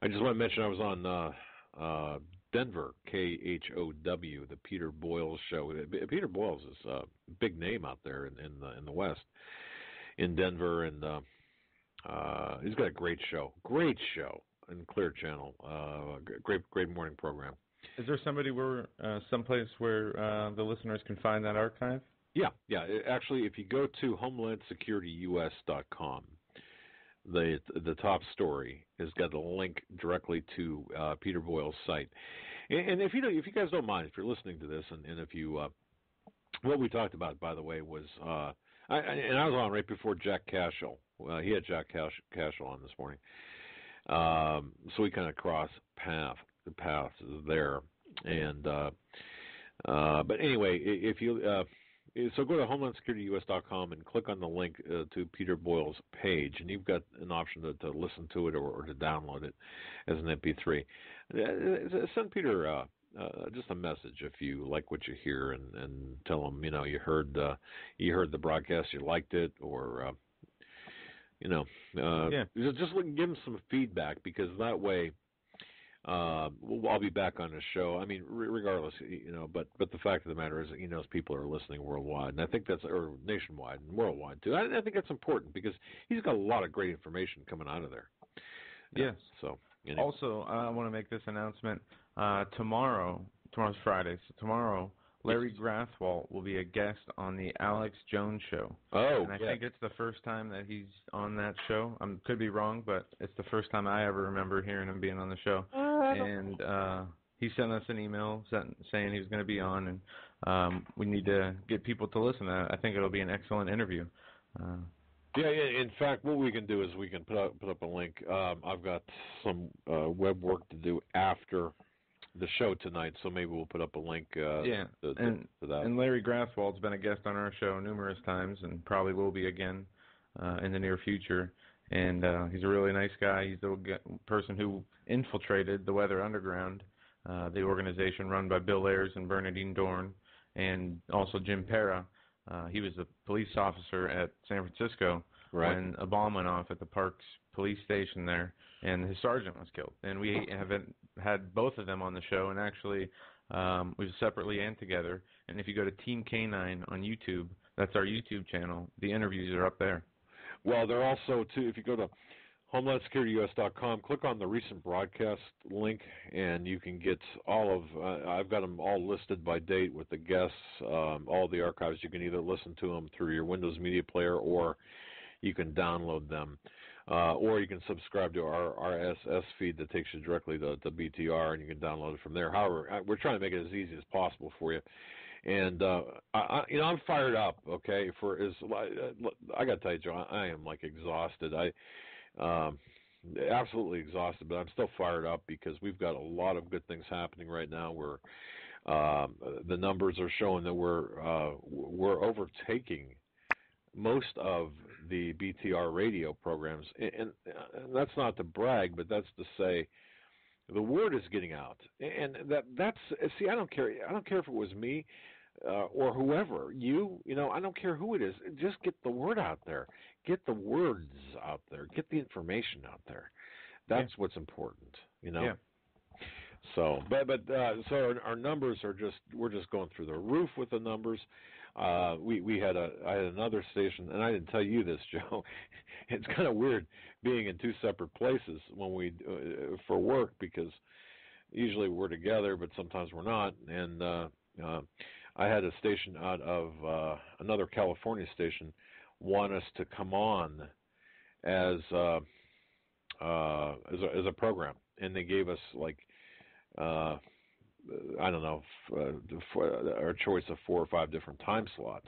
I just want to mention I was on Denver, KHOW, the Peter Boyles show. Peter Boyles is a big name out there in the West, in Denver, and he's got a great show in Clear Channel. Great morning program. Is there someplace where the listeners can find that archive? Yeah. Actually, if you go to HomelandSecurityUS.com, the top story has got a link directly to Peter Boyle's site. And if you guys don't mind, if you're listening to this, and if you what we talked about, by the way, was I was on right before Jack Cashel. He had Jack Cashel on this morning, so we kind of crossed the paths there. And but anyway, if you so go to HomelandSecurityUS.com and click on the link to Peter Boyle's page, and you've got an option to listen to it or to download it as an MP3. Send Peter just a message if you like what you hear, and tell him you heard the broadcast, you liked it, or just give him some feedback, because that way. I'll be back on the show. I mean, regardless, but the fact of the matter is that he knows people are listening worldwide, and I think or nationwide and worldwide too. I think that's important, because he's got a lot of great information coming out of there. Yes. So anyway. Also, I want to make this announcement. Tomorrow's Friday, so tomorrow Larry Grathwohl will be a guest on the Alex Jones Show. Oh, and I think it's the first time that he's on that show. I could be wrong, but it's the first time I ever remember hearing him being on the show. And he sent us an email saying he was going to be on, and we need to get people to listen. I think it'll be an excellent interview. Yeah. In fact, what we can do is we can put up a link. I've got some web work to do after the show tonight, so maybe we'll put up a link to that. And Larry Grathwohl's been a guest on our show numerous times, and probably will be again in the near future. And he's a really nice guy. He's the person who infiltrated the Weather Underground, the organization run by Bill Ayers and Bernadine Dorn, and also Jim Pera. He was a police officer at San Francisco when a bomb went off at the Parks police station there, and his sergeant was killed. And we haven't had both of them on the show, and actually we've separately and together. And if you go to Team K9 on YouTube, that's our YouTube channel, the interviews are up there. Well, they're also, too, if you go to HomelandSecurityUS.com, click on the recent broadcast link, and you can get all of, I've got them all listed by date with the guests, all the archives. You can either listen to them through your Windows Media Player, or you can download them, or you can subscribe to our RSS feed that takes you directly to BTR, and you can download it from there. However, we're trying to make it as easy as possible for you. And I'm fired up. Okay, I got to tell you, Joe, I am like exhausted. Absolutely exhausted, but I'm still fired up, because we've got a lot of good things happening right now. Where the numbers are showing that we're overtaking most of the BTR radio programs, and that's not to brag, but that's to say the word is getting out, and that's see. I don't care if it was me or whoever I don't care who it is. Just get the word out there, get the words out there, get the information out there. That's what's important, Yeah. So, so our numbers we're just going through the roof with the numbers. I had another station, and I didn't tell you this, Joe. It's kind of weird being in two separate places when we for work, because usually we're together, but sometimes we're not. And I had a station out of another California station want us to come on as a program, and they gave us I don't know, our choice of 4 or 5 different time slots,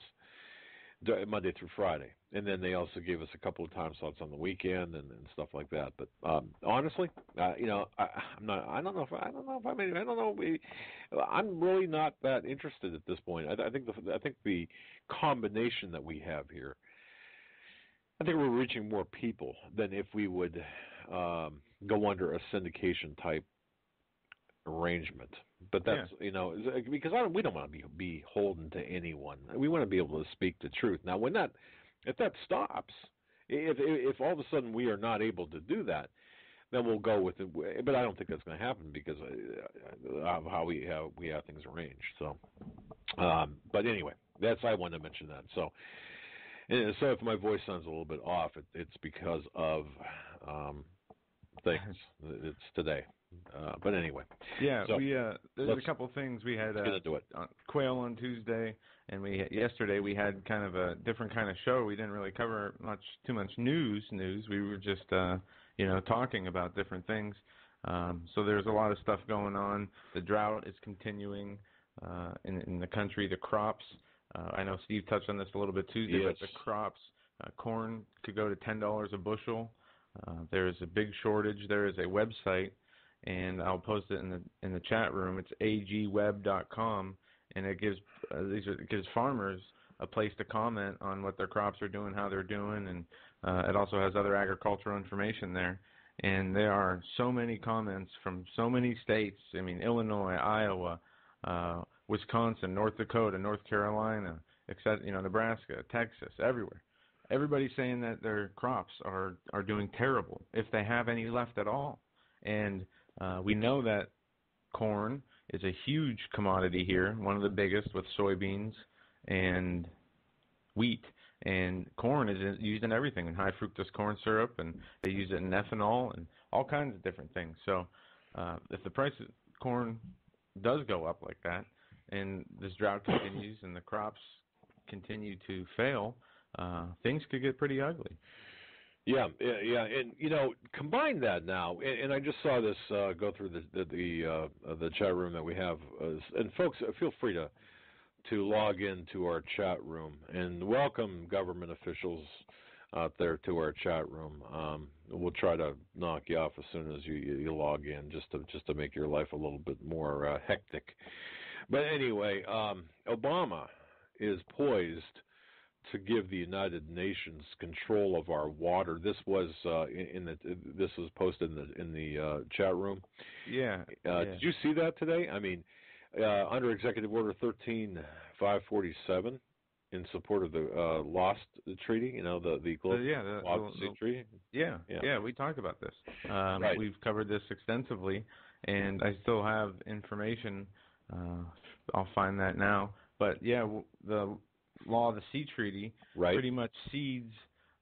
Monday through Friday, and then they also gave us a couple of time slots on the weekend and stuff like that. But honestly, I'm really not that interested at this point. I think the combination that we have here, I think we're reaching more people than if we would go under a syndication type arrangement. But that's because we don't want to be beholden to anyone. We want to be able to speak the truth. Now, if that stops, if all of a sudden we are not able to do that, then we'll go with it. But I don't think that's going to happen because of how we have things arranged. So, but anyway, I wanted to mention that. So, and so if my voice sounds a little bit off, it's because of things. It's today. But anyway. Yeah, so there's a couple of things we had. Let's get into it. Quail on Tuesday, and yesterday we had kind of a different kind of show. We didn't really cover too much news. We were just talking about different things. So there's a lot of stuff going on. The drought is continuing in the country. The crops. I know Steve touched on this a little bit Tuesday, yes. but the crops, corn could go to $10 a bushel. There is a big shortage. There is a website, and I'll post it in the chat room. It's agweb.com, and it gives farmers a place to comment on what their crops are doing, how they're doing, and it also has other agricultural information there. And there are so many comments from so many states. I mean, Illinois, Iowa, Wisconsin, North Dakota, North Carolina, Nebraska, Texas, everywhere. Everybody's saying that their crops are doing terrible, if they have any left at all. And we know that corn is a huge commodity here, one of the biggest, with soybeans and wheat. And corn is used in everything, in high fructose corn syrup, and they use it in ethanol and all kinds of different things. So if the price of corn does go up like that, and this drought continues and the crops continue to fail, things could get pretty ugly. Yeah, and combine that now, and I just saw this go through the chat room that we have, and folks, feel free to log into our chat room, and welcome government officials out there to our chat room. We'll try to knock you off as soon as you log in, just to make your life a little bit more hectic. But anyway, Obama is poised to give the United Nations control of our water. This was this was posted in the chat room. Yeah. Did you see that today? I mean, under Executive Order 13547, in support of the Lost Treaty, the Global Lost Sea Treaty. Yeah, we talked about this. Right. We've covered this extensively, and I still have information. I'll find that now. But yeah, the Law of the Sea Treaty pretty much cedes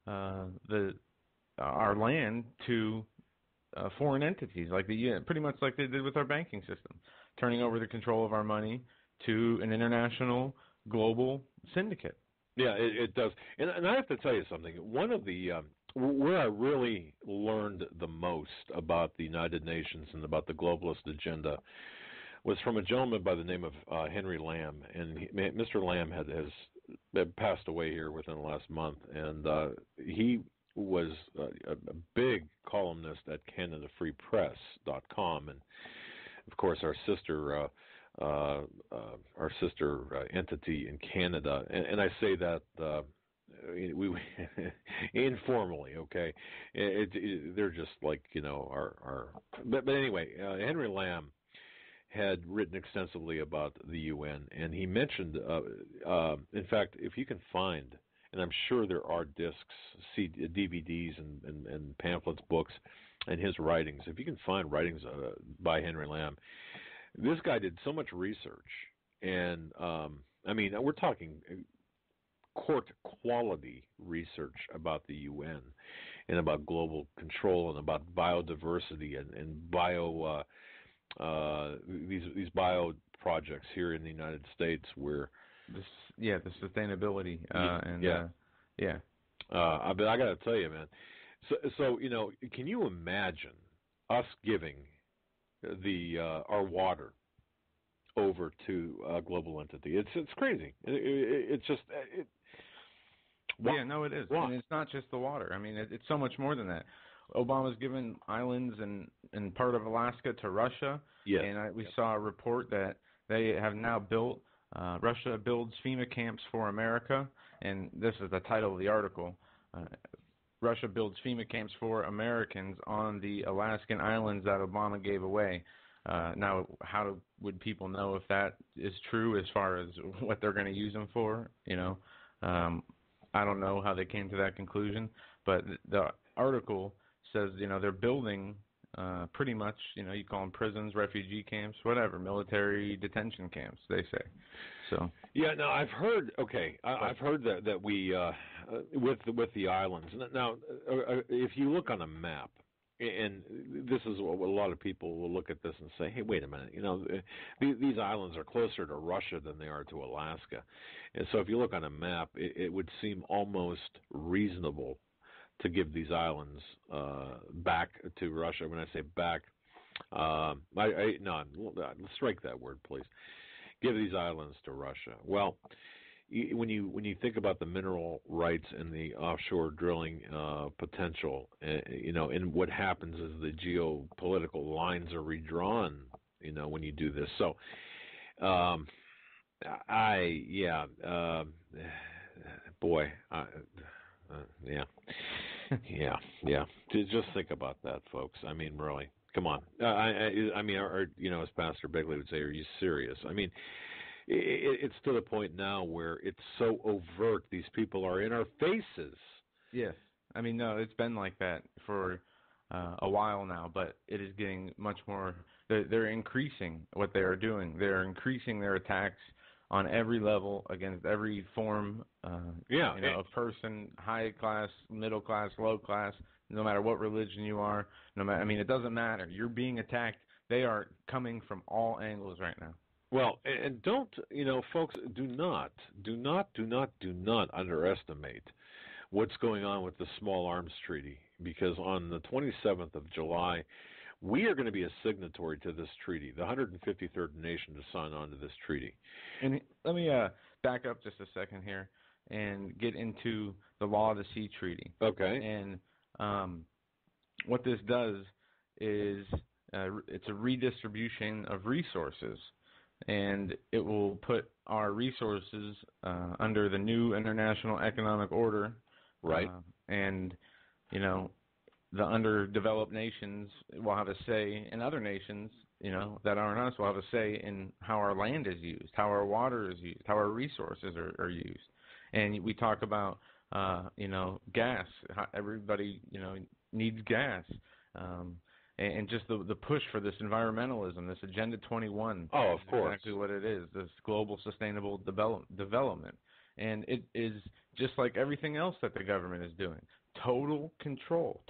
our land to foreign entities, pretty much like they did with our banking system, turning over the control of our money to an international global syndicate. Yeah, it does. And I have to tell you something. One of the where I really learned the most about the United Nations and about the globalist agenda was from a gentleman by the name of Henry Lamb. And Mr. Lamb has passed away here within the last month, and he was a big columnist at CanadaFreePress.com, and of course our sister entity in Canada, and I say that we informally, okay. They're just like our. But anyway, Henry Lamb had written extensively about the UN, and he mentioned, in fact, if you can find, and I'm sure there are discs, DVDs, and pamphlets, books, and his writings. If you can find writings by Henry Lamb, this guy did so much research, and I mean, we're talking court quality research about the UN and about global control and about biodiversity and bio. These bio projects here in the United States, where the sustainability but I got to tell you, man. So can you imagine us giving our water over to a global entity? It's crazy. It's just yeah, no, it is. And it's not just the water. I mean, it's so much more than that. Obama's given islands and part of Alaska to Russia. Yes. And we saw a report that they have now built, Russia builds FEMA camps for America. And this is the title of the article. Russia builds FEMA camps for Americans on the Alaskan islands that Obama gave away. Now, how would people know if that is true as far as what they're going to use them for? I don't know how they came to that conclusion. But the article says, they're building pretty much, you call them prisons, refugee camps, whatever, military detention camps, they say. So. Yeah, no, I've heard. Okay, I've heard that we with the islands. Now, if you look on a map, and this is what a lot of people will look at this and say, "Hey, wait a minute. These islands are closer to Russia than they are to Alaska." And so, if you look on a map, it would seem almost reasonable to give these islands back to Russia. When I say back, let's strike that word, please. Give these islands to Russia. Well, when you think about the mineral rights and the offshore drilling potential, and what happens is the geopolitical lines are redrawn. When you do this, so boy, yeah. Just think about that, folks. I mean, really. Come on. I mean, as Pastor Begley would say, are you serious? I mean, it's to the point now where it's so overt. These people are in our faces. Yes. I mean, no, it's been like that for a while now, but it is getting much more. They're increasing what they are doing. They're increasing their attacks on every level against every form of person, high class, middle class, low class. No matter what religion you are, it doesn't matter. You're being attacked. They are coming from all angles right now. Well, and don't, folks, do not underestimate what's going on with the Small Arms Treaty, because on the 27th of July, we are going to be a signatory to this treaty, the 153rd nation to sign on to this treaty. And let me back up just a second here and get into the Law of the Sea Treaty. Okay. And what this does is it's a redistribution of resources, and it will put our resources under the new international economic order. Right. And, the underdeveloped nations will have a say, and other nations, that aren't us will have a say in how our land is used, how our water is used, how our resources are used. And we talk about gas. Everybody, needs gas, and just the push for this environmentalism, this Agenda 21. Oh, of course. Exactly what it is. This global sustainable development, and it is just like everything else that the government is doing. Total control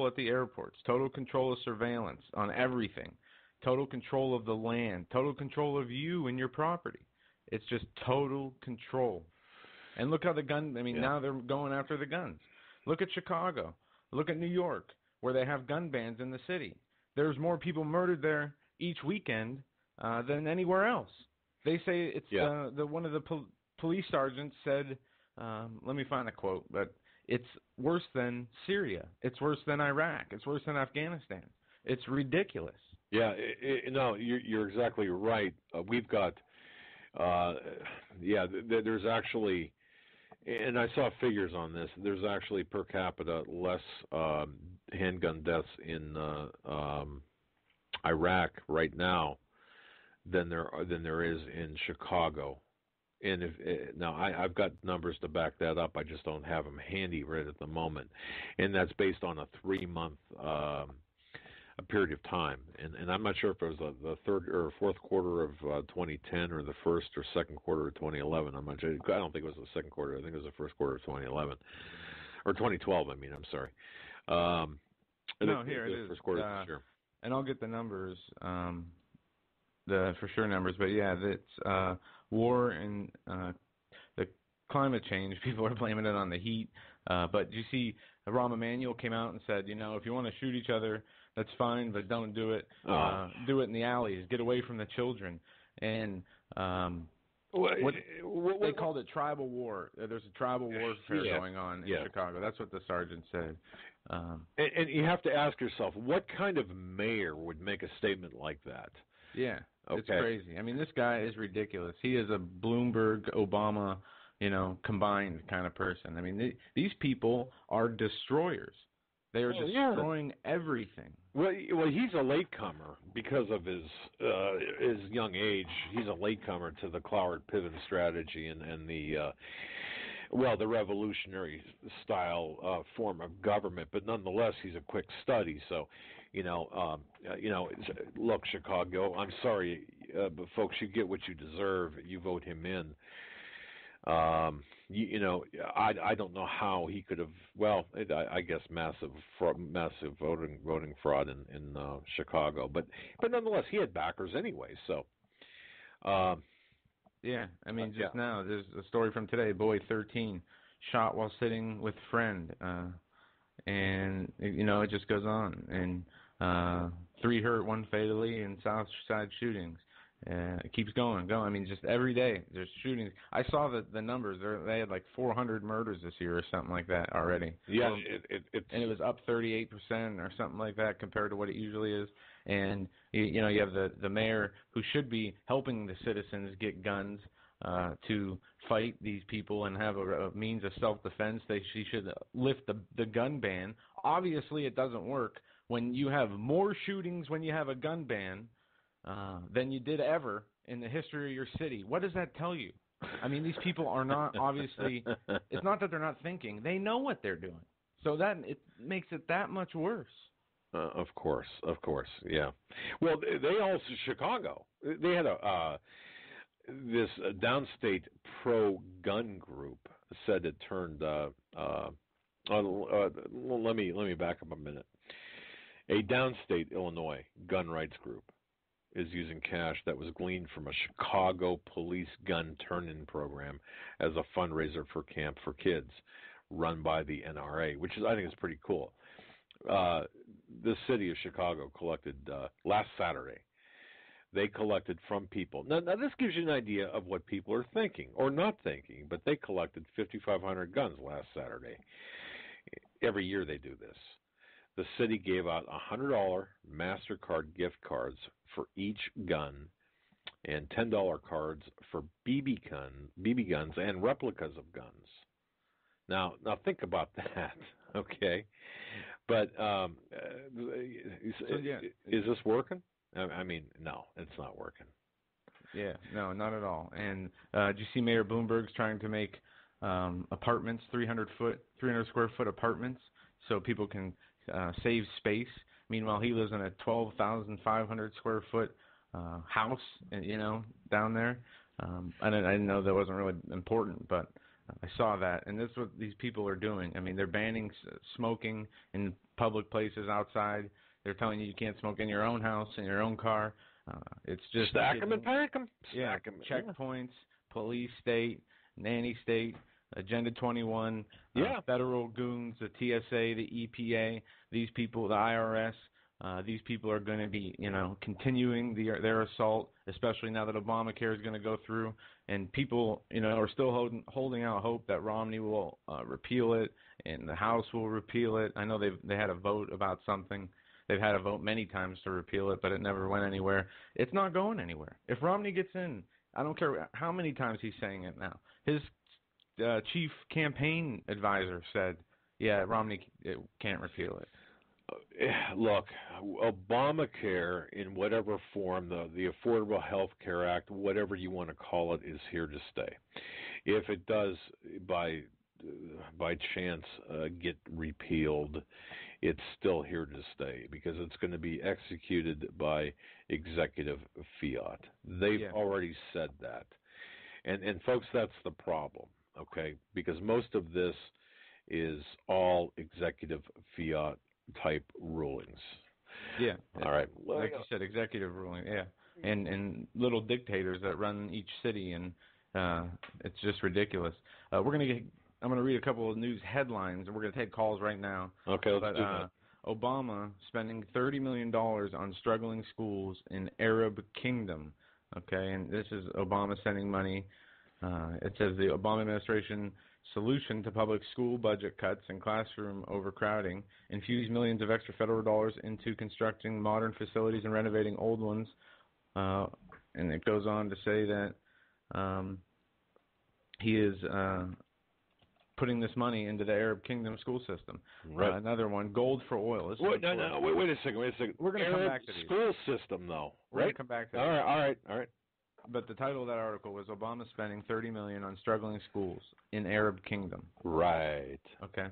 at the airports, total control of surveillance on everything, total control of the land, total control of you and your property. It's just total control. And look how now they're going after the guns. Look at Chicago. Look at New York, where they have gun bans in the city. There's more people murdered there each weekend than anywhere else. They say it's one of the police sergeants said, let me find a quote, but it's worse than Syria. It's worse than Iraq. It's worse than Afghanistan. It's ridiculous. Yeah, you're exactly right. We've got, there's actually, and I saw figures on this, there's actually per capita less handgun deaths in Iraq right now than there is in Chicago. And I've got numbers to back that up. I just don't have them handy right at the moment, and that's based on a 3-month a period of time. And I'm not sure if it was the third or fourth quarter of 2010 or the first or second quarter of 2011. I'm not sure. I don't think it was the second quarter. I think it was the first quarter of 2011 or 2012. I'm sorry. Here it is. First quarter this year. And I'll get the numbers, the for sure numbers. But yeah, that's war and the climate change. People are blaming it on the heat. But you see, Rahm Emanuel came out and said, if you want to shoot each other, that's fine, but don't do it. Do it in the alleys. Get away from the children. And they called it tribal war. There's a tribal warfare going on in Chicago. That's what the sergeant said. And you have to ask yourself, what kind of mayor would make a statement like that? Yeah, okay. It's crazy. This guy is ridiculous. He is a Bloomberg, Obama, combined kind of person. These people are destroyers. They are destroying everything. Well, he's a latecomer because of his young age. He's a latecomer to the Cloward Piven strategy and the revolutionary style form of government. But nonetheless, he's a quick study. So Look, Chicago, I'm sorry, but folks, you get what you deserve. You vote him in. I don't know how he could have. Well, I guess massive voting fraud in Chicago, but nonetheless, he had backers anyway. So, yeah, I mean, just now there's a story from today. Boy, 13, shot while sitting with friend, and it just goes on. And 3 hurt, 1 fatally in South Side shootings. It keeps going. I mean, just every day there's shootings. I saw the numbers. They had like 400 murders this year or something like that already. Yeah, and it was up 38% or something like that compared to what it usually is. And you have the mayor who should be helping the citizens get guns to fight these people and have a means of self-defense. She should lift the gun ban. Obviously, it doesn't work when you have more shootings when you have a gun ban than you did ever in the history of your city. What does that tell you? I mean, these people are not obviously. It's not that they're not thinking; they know what they're doing. So that it makes it that much worse. Of course, yeah. Well, they also Chicago. They had this downstate pro-gun group said it turned. Well, let me back up a minute. A downstate Illinois gun rights group is using cash that was gleaned from a Chicago police gun turn-in program as a fundraiser for Camp for Kids, run by the NRA, which I think is pretty cool. The city of Chicago collected last Saturday. They collected from people. Now, this gives you an idea of what people are thinking or not thinking, but they collected 5,500 guns last Saturday. Every year they do this. The city gave out $100 MasterCard gift cards for each gun and $10 cards for BB guns and replicas of guns. Now think about that, okay? But is this working? I mean, no, it's not working. Yeah, no, not at all. And did you see Mayor Bloomberg's trying to make apartments, 300 square foot apartments, so people can save space? Meanwhile, he lives in a 12,500 square foot house, down there. I didn't know that wasn't really important, but I saw that, and this is what these people are doing. I mean, they're banning smoking in public places outside. They're telling you can't smoke in your own house, in your own car. It's just stack them and pack them. Yeah, checkpoints, police state, nanny state, Agenda 21, federal goons, the TSA, the EPA. These people, the IRS. These people are going to be, continuing their assault, especially now that Obamacare is going to go through, and people, are still holding out hope that Romney will repeal it and the House will repeal it. I know they had a vote about something. They've had a vote many times to repeal it, but it never went anywhere. It's not going anywhere. If Romney gets in, I don't care how many times he's saying it now. His chief campaign advisor said, Romney can't repeal it. Look, Obamacare in whatever form, the Affordable Health Care Act, whatever you want to call it, is here to stay. If it does, by chance, get repealed, it's still here to stay because it's going to be executed by executive fiat. They've already said that. And folks, that's the problem, okay? Because most of this is all executive fiat type rulings. Yeah. All right. Like you said, executive ruling, yeah. And little dictators that run each city, and it's just ridiculous. I'm going to read a couple of news headlines, and we're going to take calls right now. Okay, let's do that. Obama spending $30 million on struggling schools in Arab Kingdom. Okay, and this is Obama sending money. It says the Obama administration solution to public school budget cuts and classroom overcrowding infused millions of extra federal dollars into constructing modern facilities and renovating old ones. And it goes on to say that he is putting this money into the Arab Kingdom school system. Right. Another one, gold for oil. Wait a second. We're going to come back to these. School system, though. We're going to come back to that. All right. But the title of that article was Obama spending $30 million on struggling schools in Arab Kingdom. Right. Okay.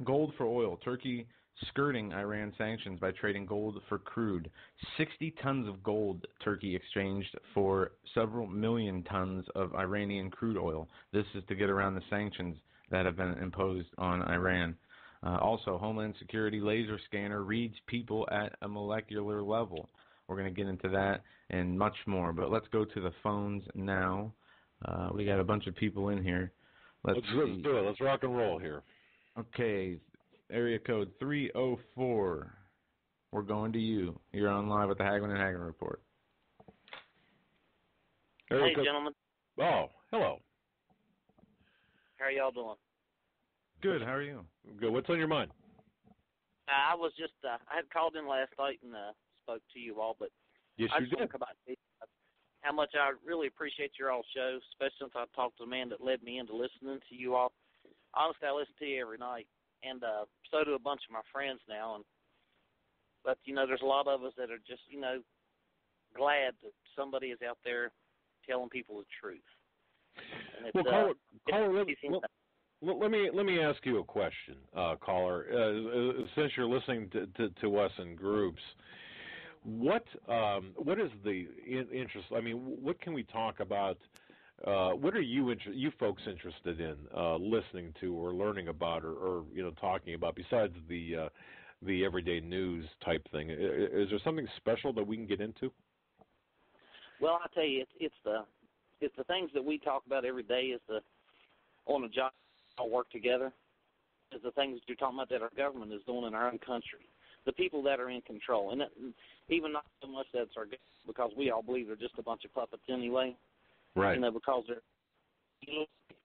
Gold for oil. Turkey skirting Iran sanctions by trading gold for crude. 60 tons of gold Turkey exchanged for several million tons of Iranian crude oil. This is to get around the sanctions that have been imposed on Iran. Also, Homeland Security laser scanner reads people at a molecular level. We're going to get into that and much more, but let's go to the phones now. We got a bunch of people in here. Let's do it. Let's rock and roll here. Okay, area code 304. We're going to you. You're on live with the Hagmann and Hagmann Report. Hey, gentlemen. Oh, hello. How are y'all doing? Good. How are you? Good. What's on your mind? I was just, I had called in last night and spoke to you all, but yes, I you just want did. to come out and say how much I really appreciate your all show, especially since I talked to the man that led me into listening to you all. Honestly, I listen to you every night, and so do a bunch of my friends now. But, there's a lot of us that are just, glad that somebody is out there telling people the truth. And it's, let me ask you a question, caller. Since you're listening to us in groups, what is the interest? I mean, what can we talk about? What are you folks interested in listening to or learning about or talking about besides the everyday news type thing? Is there something special that we can get into? Well, I tell you, it's the things that we talk about every day. Is the on the job, all work together. Is the things that you're talking about that our government is doing in our own country. The people that are in control, and even not so much that it's our government, because we all believe they're just a bunch of puppets anyway. Right. Because they're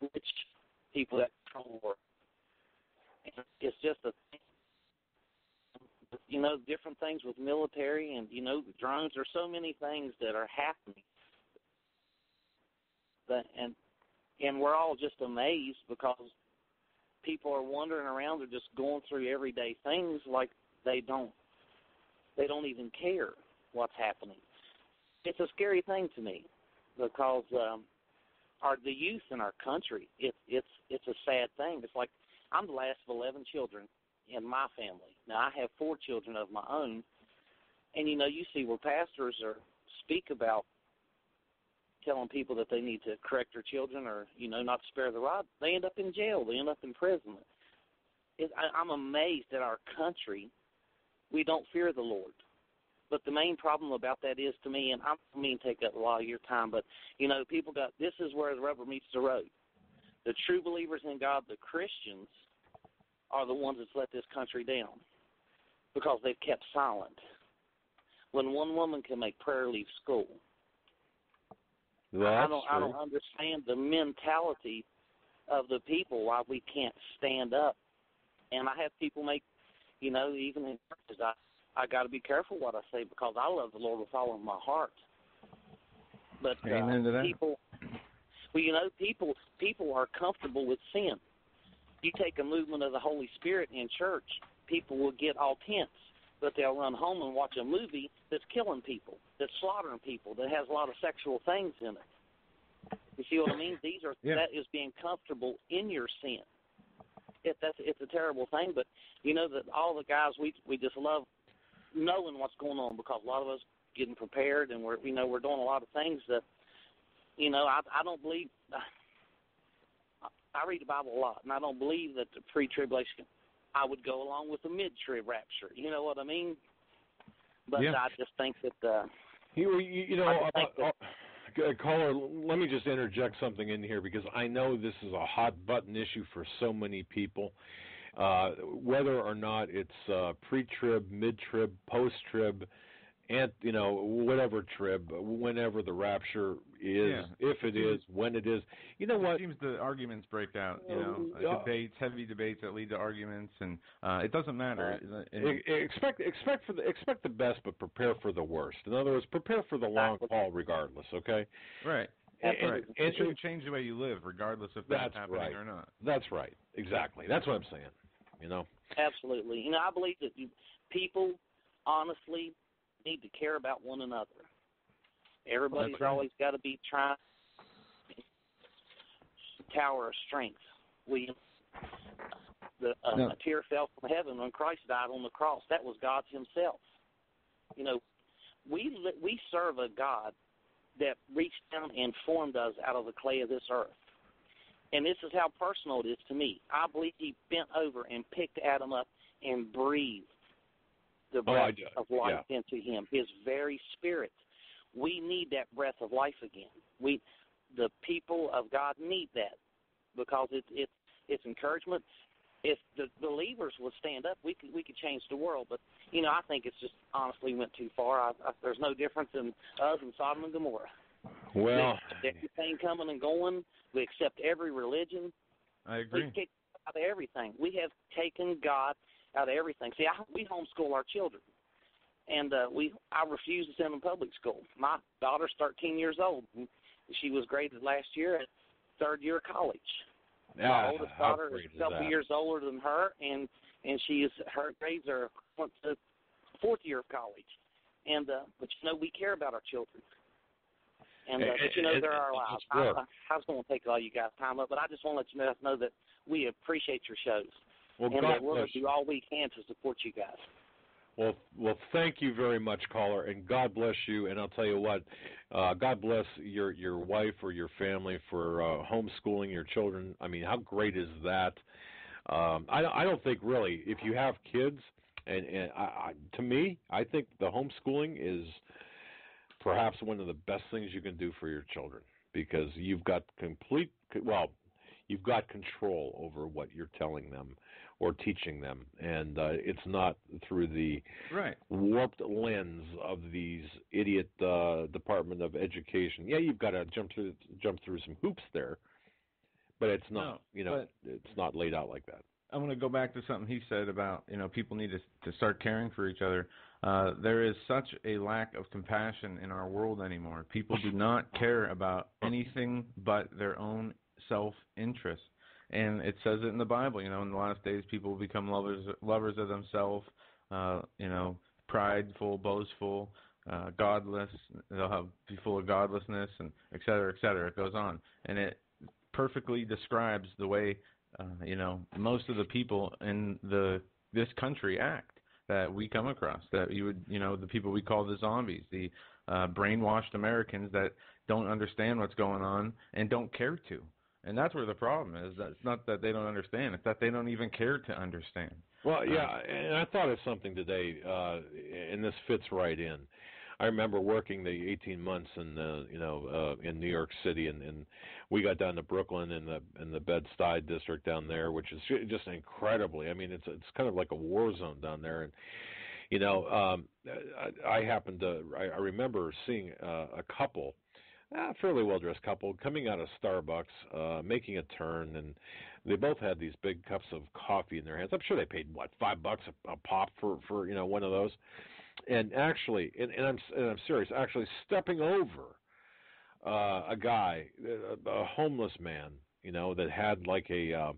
rich people that control the world. And it's just different things with military and, drones. There's so many things that are happening. And we're all just amazed because people are wandering around. They're just going through everyday things like they don't even care what's happening. It's a scary thing to me because the youth in our country, it's a sad thing. It's like I'm the last of 11 children in my family. Now, I have 4 children of my own, and, you see where pastors speak about telling people that they need to correct their children or, not spare the rod. They end up in jail. They end up in prison. I'm amazed at our country. We don't fear the Lord. But the main problem about that is, to me, and I don't mean to take up a lot of your time, but, this is where the rubber meets the road. The true believers in God, the Christians, are the ones that's let this country down because they've kept silent. When one woman can make prayer leave school, I don't understand the mentality of the people why we can't stand up. And I have people make, even in churches, I got to be careful what I say because I love the Lord with all of my heart. But Amen to that. people are comfortable with sin. You take a movement of the Holy Spirit in church, people will get all tense, but they'll run home and watch a movie that's killing people, that's slaughtering people, that has a lot of sexual things in it. You see what I mean? That is being comfortable in your sin. It's a terrible thing, but that all the guys we just love knowing what's going on because a lot of us getting prepared and we're doing a lot of things that I don't believe. I read the Bible a lot, and I don't believe that the pre-tribulation. I would go along with the mid-trib rapture. You know what I mean? But I just think that. Caller, let me just interject something in here because I know this is a hot-button issue for so many people. Whether or not it's pre-trib, mid-trib, post-trib, and whatever trib, whenever the rapture is, if it is, when it is. You know what? It seems the arguments break out. Debates, heavy debates that lead to arguments, and it doesn't matter. Expect the best, but prepare for the worst. In other words, prepare for the long haul, regardless. Okay. Right. It should change the way you live, regardless if that's happening or not. That's right. Exactly. That's what I'm saying. Absolutely. I believe that people honestly need to care about one another. Everybody's always got to be trying to tower of strength. A tear fell from heaven when Christ died on the cross. That was God himself. You know, we serve a God that reached down and formed us out of the clay of this earth. And this is how personal it is to me. I believe he bent over and picked Adam up and breathed the breath of life into him, his very spirit. We need that breath of life again. The people of God need that because it's encouragement. If the believers would stand up, we could change the world. But, you know, I think it's just honestly went too far. There's no difference in us and Sodom and Gomorrah. Well, everything coming and going. We accept every religion. I agree. We take out of everything. We have taken God out of everything. See, we homeschool our children, and I refuse to send them to public school. My daughter's 13 years old. She was graded last year at third year of college. My oldest daughter is a couple years older than her, and her grades are to fourth year of college. And but you know, we care about our children. And but you know, they're our lives. I was going to take all you guys' time up, but I just want to let you know that we appreciate your shows, and that we're going to do all we can to support you guys. Well, thank you very much, caller, and God bless you. And I'll tell you what, God bless your wife or your family for homeschooling your children. I mean, how great is that? I don't think really, if you have kids, and to me, I think the homeschooling is perhaps one of the best things you can do for your children, because you've got you've got control over what you're telling them or teaching them, and it's not through the warped lens of these idiot Department of Education. Yeah, you've got to jump through some hoops there, but it's not. It's not laid out like that. I want to go back to something he said about, you know, people need to start caring for each other. There is such a lack of compassion in our world anymore. People do not care about anything but their own self-interest. And it says it in the Bible, you know, in the last days people will become lovers of themselves, you know, prideful, boastful, godless. They'll be full of godlessness, and et cetera, et cetera. It goes on. And it perfectly describes the way, you know, most of the people in this country act that we come across, that the people we call the zombies, the brainwashed Americans that don't understand what's going on and don't care to. And that's where the problem is. That it's not that they don't understand. It's that they don't even care to understand. Well, yeah, and I thought of something today, and this fits right in. I remember working the 18 months in in New York City, and we got down to Brooklyn in the Bed-Stuy district down there, which is just incredibly. I mean, it's kind of like a war zone down there, and you know, I remember seeing a couple. A fairly well-dressed couple coming out of Starbucks, making a turn, and they both had these big cups of coffee in their hands. I'm sure they paid $5 a pop for one of those. And actually, and I'm serious, actually stepping over a guy, a homeless man, you know, that had like a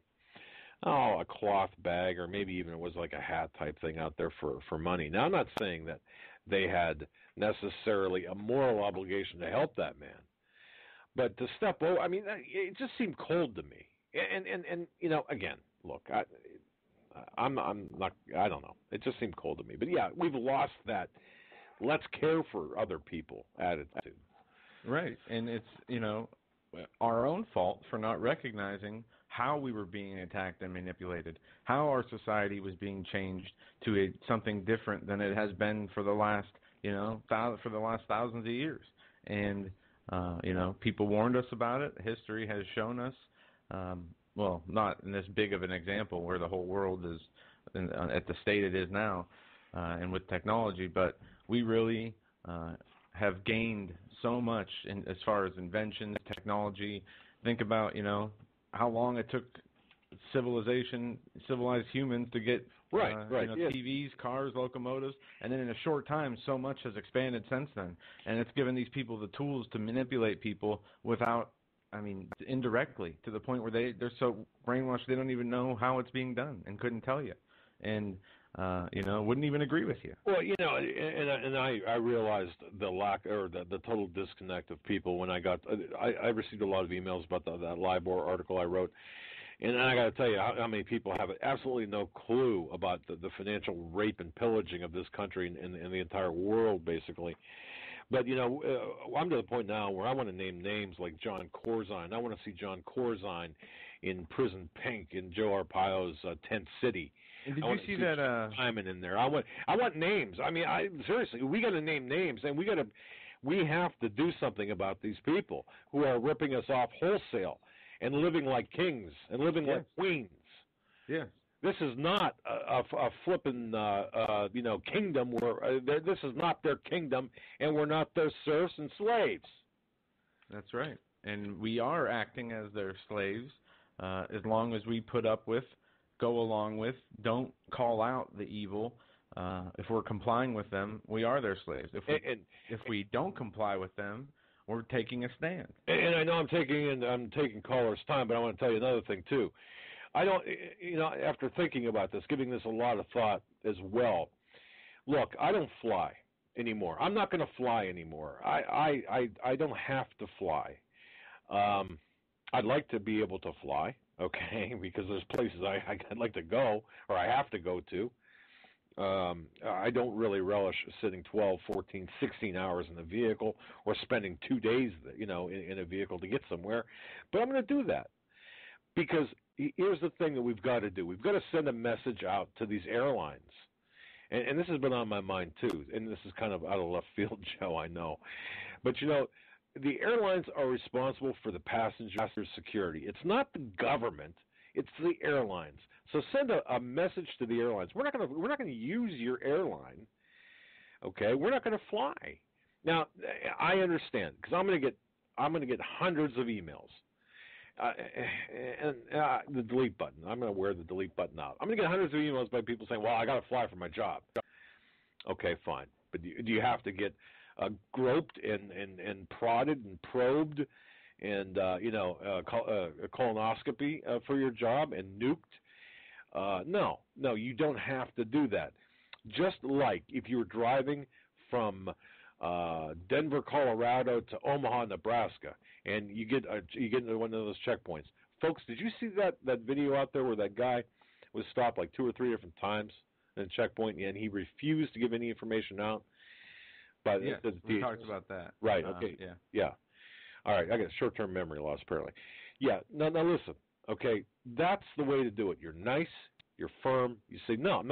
cloth bag, or maybe even it was like a hat type thing out there for money. Now, I'm not saying that they had necessarily a moral obligation to help that man, but to step over, I mean, it just seemed cold to me. And you know, again, look, I'm not, I don't know. It just seemed cold to me. But yeah, we've lost that let's care for other people attitude. Right, and it's, you know, our own fault for not recognizing how we were being attacked and manipulated, how our society was being changed to something different than it has been for the last, you know, thousands of years. And, you know, people warned us about it. History has shown us, well, not in this big of an example where the whole world is at the state it is now, and with technology, but we really have gained so much as far as inventions, technology. Think about, you know, how long it took civilized humans to get You know, yes. TVs, cars, locomotives, and then in a short time, so much has expanded since then, and it's given these people the tools to manipulate people without, I mean, indirectly, to the point where they're so brainwashed they don't even know how it's being done and couldn't tell you, and you know, wouldn't even agree with you. Well, you know, and I realized the lack or the total disconnect of people when I received a lot of emails about that LIBOR article I wrote. And I got to tell you how many people have absolutely no clue about the financial rape and pillaging of this country and the entire world, basically. But, I'm to the point now where I want to name names like John Corzine. I want to see John Corzine in Prison Pink in Joe Arpaio's Tent City. And did you see that Hyman in there? I want names. I mean, seriously, we got to name names, and we have to do something about these people who are ripping us off wholesale and living like kings and living like queens. Yes. This is not a flippin' kingdom where this is not their kingdom, and we're not their serfs and slaves. That's right. And we are acting as their slaves as long as we put up with, go along with, don't call out the evil. If we're complying with them, we are their slaves. If we don't comply with them, we're taking a stand. And I know I'm taking callers' time, but I want to tell you another thing too. I don't, after thinking about this, giving this a lot of thought as well. Look, I don't fly anymore. I'm not going to fly anymore. I don't have to fly. I'd like to be able to fly, okay, because there's places I'd like to go or I have to go to. I don't really relish sitting 12, 14, 16 hours in a vehicle or spending 2 days, in a vehicle to get somewhere. But I'm going to do that because here's the thing that we've got to do. We've got to send a message out to these airlines. And this has been on my mind, too. And this is kind of out of left field, Joe, I know. But, the airlines are responsible for the passenger security. It's not the government. It's the airlines. So send a message to the airlines. We're not going to use your airline. Okay, we're not going to fly. Now, I understand because I'm going to get hundreds of emails. The delete button. I'm going to wear the delete button out. I'm going to get hundreds of emails by people saying, "Well, I got to fly for my job." Okay, fine. But do you have to get groped and prodded and probed and a colonoscopy for your job and nuked? No, you don't have to do that. Just like if you were driving from Denver, Colorado to Omaha, Nebraska, and you get into one of those checkpoints. Folks, did you see that video out there where that guy was stopped like 2 or 3 different times in a checkpoint, and he refused to give any information out? But yes, we talked about that. Right. Okay. Yeah. All right. I got short-term memory loss apparently. Yeah. Now listen. Okay, that's the way to do it. You're nice. You're firm. You say no.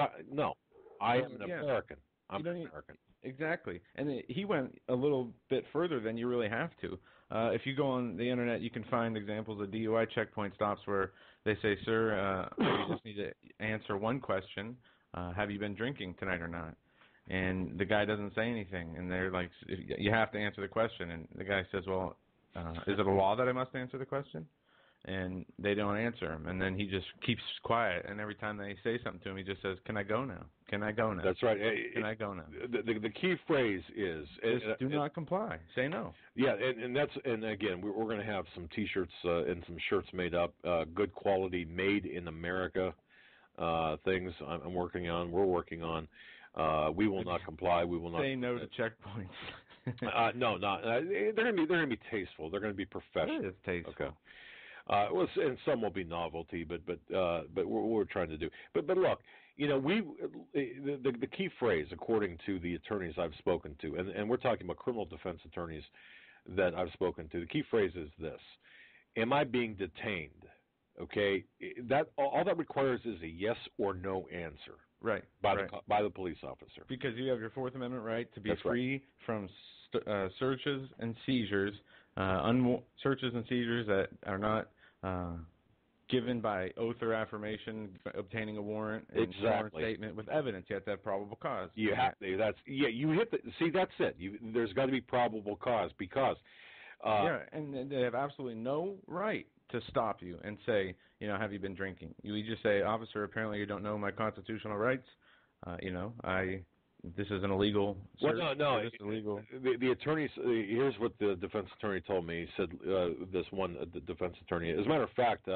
I am an American. I'm an American. Exactly. And he went a little bit further than you really have to. If you go on the Internet, you can find examples of DUI checkpoint stops where they say, "Sir, you just need to answer one question. Have you been drinking tonight or not?" And the guy doesn't say anything. And they're like, "You have to answer the question." And the guy says, "Well, is it a law that I must answer the question?" And they don't answer him. And then he just keeps quiet. And every time they say something to him, he just says, "Can I go now? Can I go now?" That's right. Can I go now? The key phrase is do not comply. Say no. Yeah, and again, we're going to have some T-shirts and some shirts made up, good quality, made in America things. I'm working on. We're working on. We will not comply. We will not say no to checkpoints. No, they're going to be tasteful. They're going to be professional. It is tasteful. Okay. And some will be novelty, but what we're trying to do. But look, the key phrase, according to the attorneys I've spoken to, and we're talking about criminal defense attorneys that I've spoken to, the key phrase is this: am I being detained? Okay, that all that requires is a yes or no answer. Right. By the police officer. Because you have your Fourth Amendment right to be That's free from searches and seizures, searches and seizures that are not given by oath or affirmation, obtaining a warrant and sworn statement with evidence. You have to have probable cause. You have to. You hit the. See, that's it. There's got to be probable cause because. And they have absolutely no right to stop you and say, have you been drinking? You just say, "Officer, apparently you don't know my constitutional rights. This is an illegal search." Well, no. This is illegal. The attorneys. Here's what the defense attorney told me. He said, the defense attorney. As a matter of fact.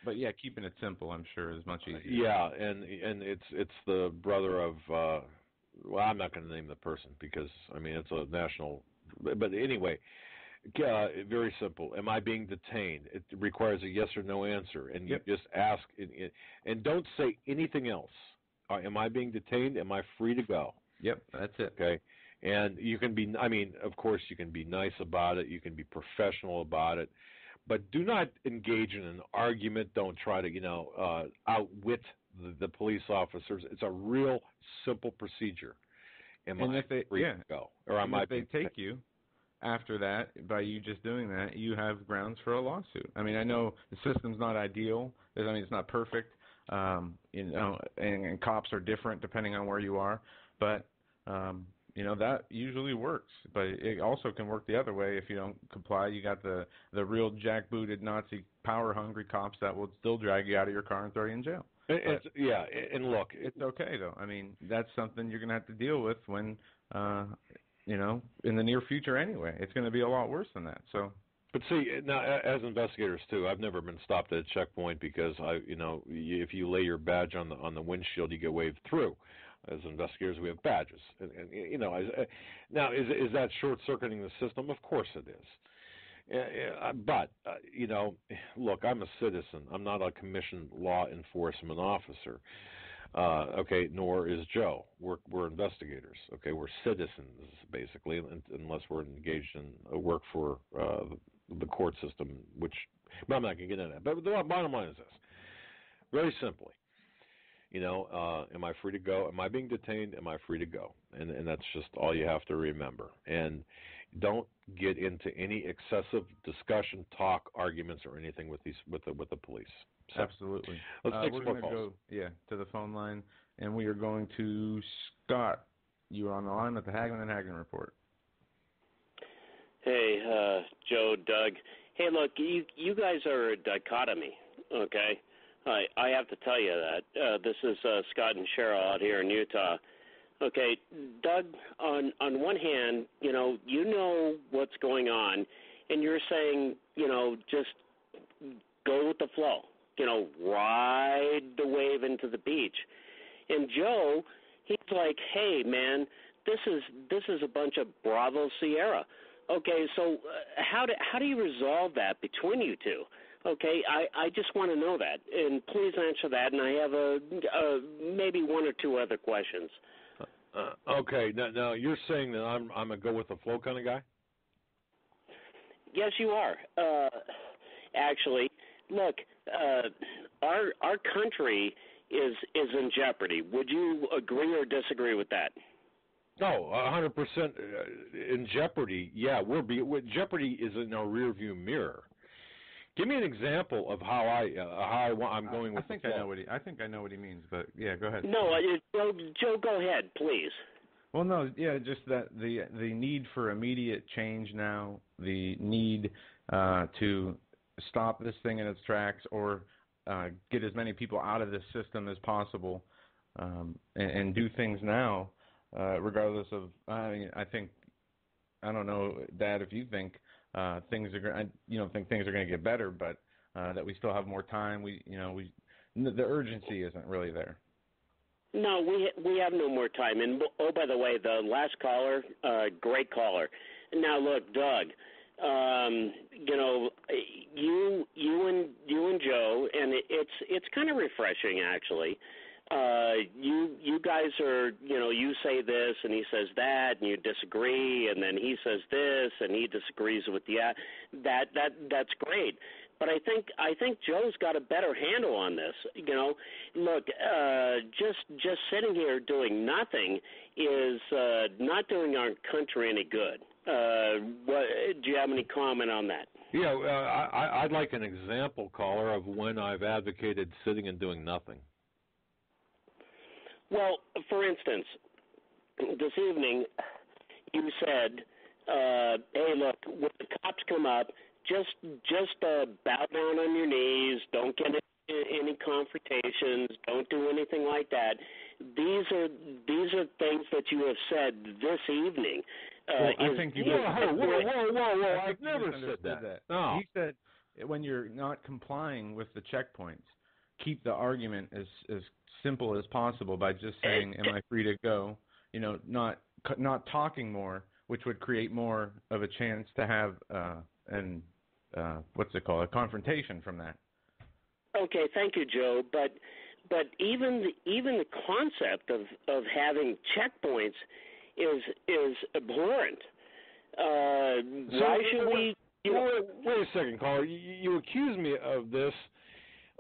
But yeah, keeping it simple, I'm sure, is much easier. Yeah, and it's the brother of. Well, I'm not going to name the person because it's a national. But anyway. Very simple. Am I being detained? It requires a yes or no answer, and Yep. you just ask, and don't say anything else. Am I being detained? Am I free to go? Yep, that's it. Okay, and you can be. I mean, of course, you can be nice about it. You can be professional about it, but do not engage in an argument. Don't try to, outwit the police officers. It's a real simple procedure. Am And I if they free to go, or am and I if they being take you after that, by you just doing that, you have grounds for a lawsuit. I mean, I know the system's not ideal. I mean, it's not perfect. And cops are different depending on where you are, but that usually works. But it also can work the other way if you don't comply. You got the real jackbooted Nazi power-hungry cops that will still drag you out of your car and throw you in jail. And look, It's okay though. I mean, that's something you're going to have to deal with when, in the near future anyway. It's going to be a lot worse than that. So. But see, now as investigators too, I've never been stopped at a checkpoint because if you lay your badge on the windshield, you get waved through. As investigators, we have badges, now is that short-circuiting the system? Of course it is. But look, I'm a citizen. I'm not a commissioned law enforcement officer. Okay, nor is Joe. We're investigators. Okay, we're citizens basically, unless we're engaged in a work for the court system, which but I'm not going to get into that. But the bottom line is this: very simply, am I free to go? Am I being detained? Am I free to go? And that's just all you have to remember. And don't get into any excessive discussion, talk, arguments, or anything with the police. So, absolutely. Let's take we're some more going calls. to go, to the phone line, and we are going to Scott. You are on the line with the Hagmann and Hagmann report. Hey, Joe, Doug. Hey, look, you guys are a dichotomy, okay? I have to tell you that. This is Scott and Cheryl out here in Utah. Okay, Doug, on one hand, you know what's going on, and you're saying, just go with the flow. Ride the wave into the beach. And Joe, he's like, hey, man, this is a bunch of Bravo Sierra. Okay, so how do you resolve that between you two? Okay, I just want to know that, and please answer that. And I have maybe one or two other questions. Okay, now you're saying that I'm a go with the flow kind of guy? Yes, you are. Actually, look, our country is in jeopardy. Would you agree or disagree with that? No, 100% in jeopardy. Yeah, jeopardy is in our rearview mirror. Give me an example of how I'm going with the flow. I think I know what he means, but yeah, go ahead. No, Joe, go ahead, please. Well, no, yeah, just that the need for immediate change now, the need to stop this thing in its tracks or get as many people out of this system as possible, and do things now, regardless of. I think, I don't know, Dad, if you think things are going. You don't think things are going to get better, but that we still have more time. The urgency isn't really there. No, we have no more time. And by the way, the last caller, great caller. Now look, Doug, you and Joe, and it's kind of refreshing actually. You guys are, you say this and he says that, and you disagree, and then he says this and he disagrees with that's great. But I think Joe's got a better handle on this. Look, just sitting here doing nothing is not doing our country any good. Do you have any comment on that? Yeah, I'd like an example, caller, of when I've advocated sitting and doing nothing. Well, for instance, this evening you said, "Hey, look, when the cops come up, just bow down on your knees. Don't get any confrontations. Don't do anything like that." These are things that you have said this evening. I think you. Whoa! I've never said that. No. He said when you're not complying with the checkpoints, keep the argument as simple as possible by just saying, "Am I free to go?" Not talking more which would create more of a chance to have a confrontation from that. Okay, thank you, Joe. But even the concept of having checkpoints is abhorrent. Why should we? Wait a second, caller. You accuse me of this,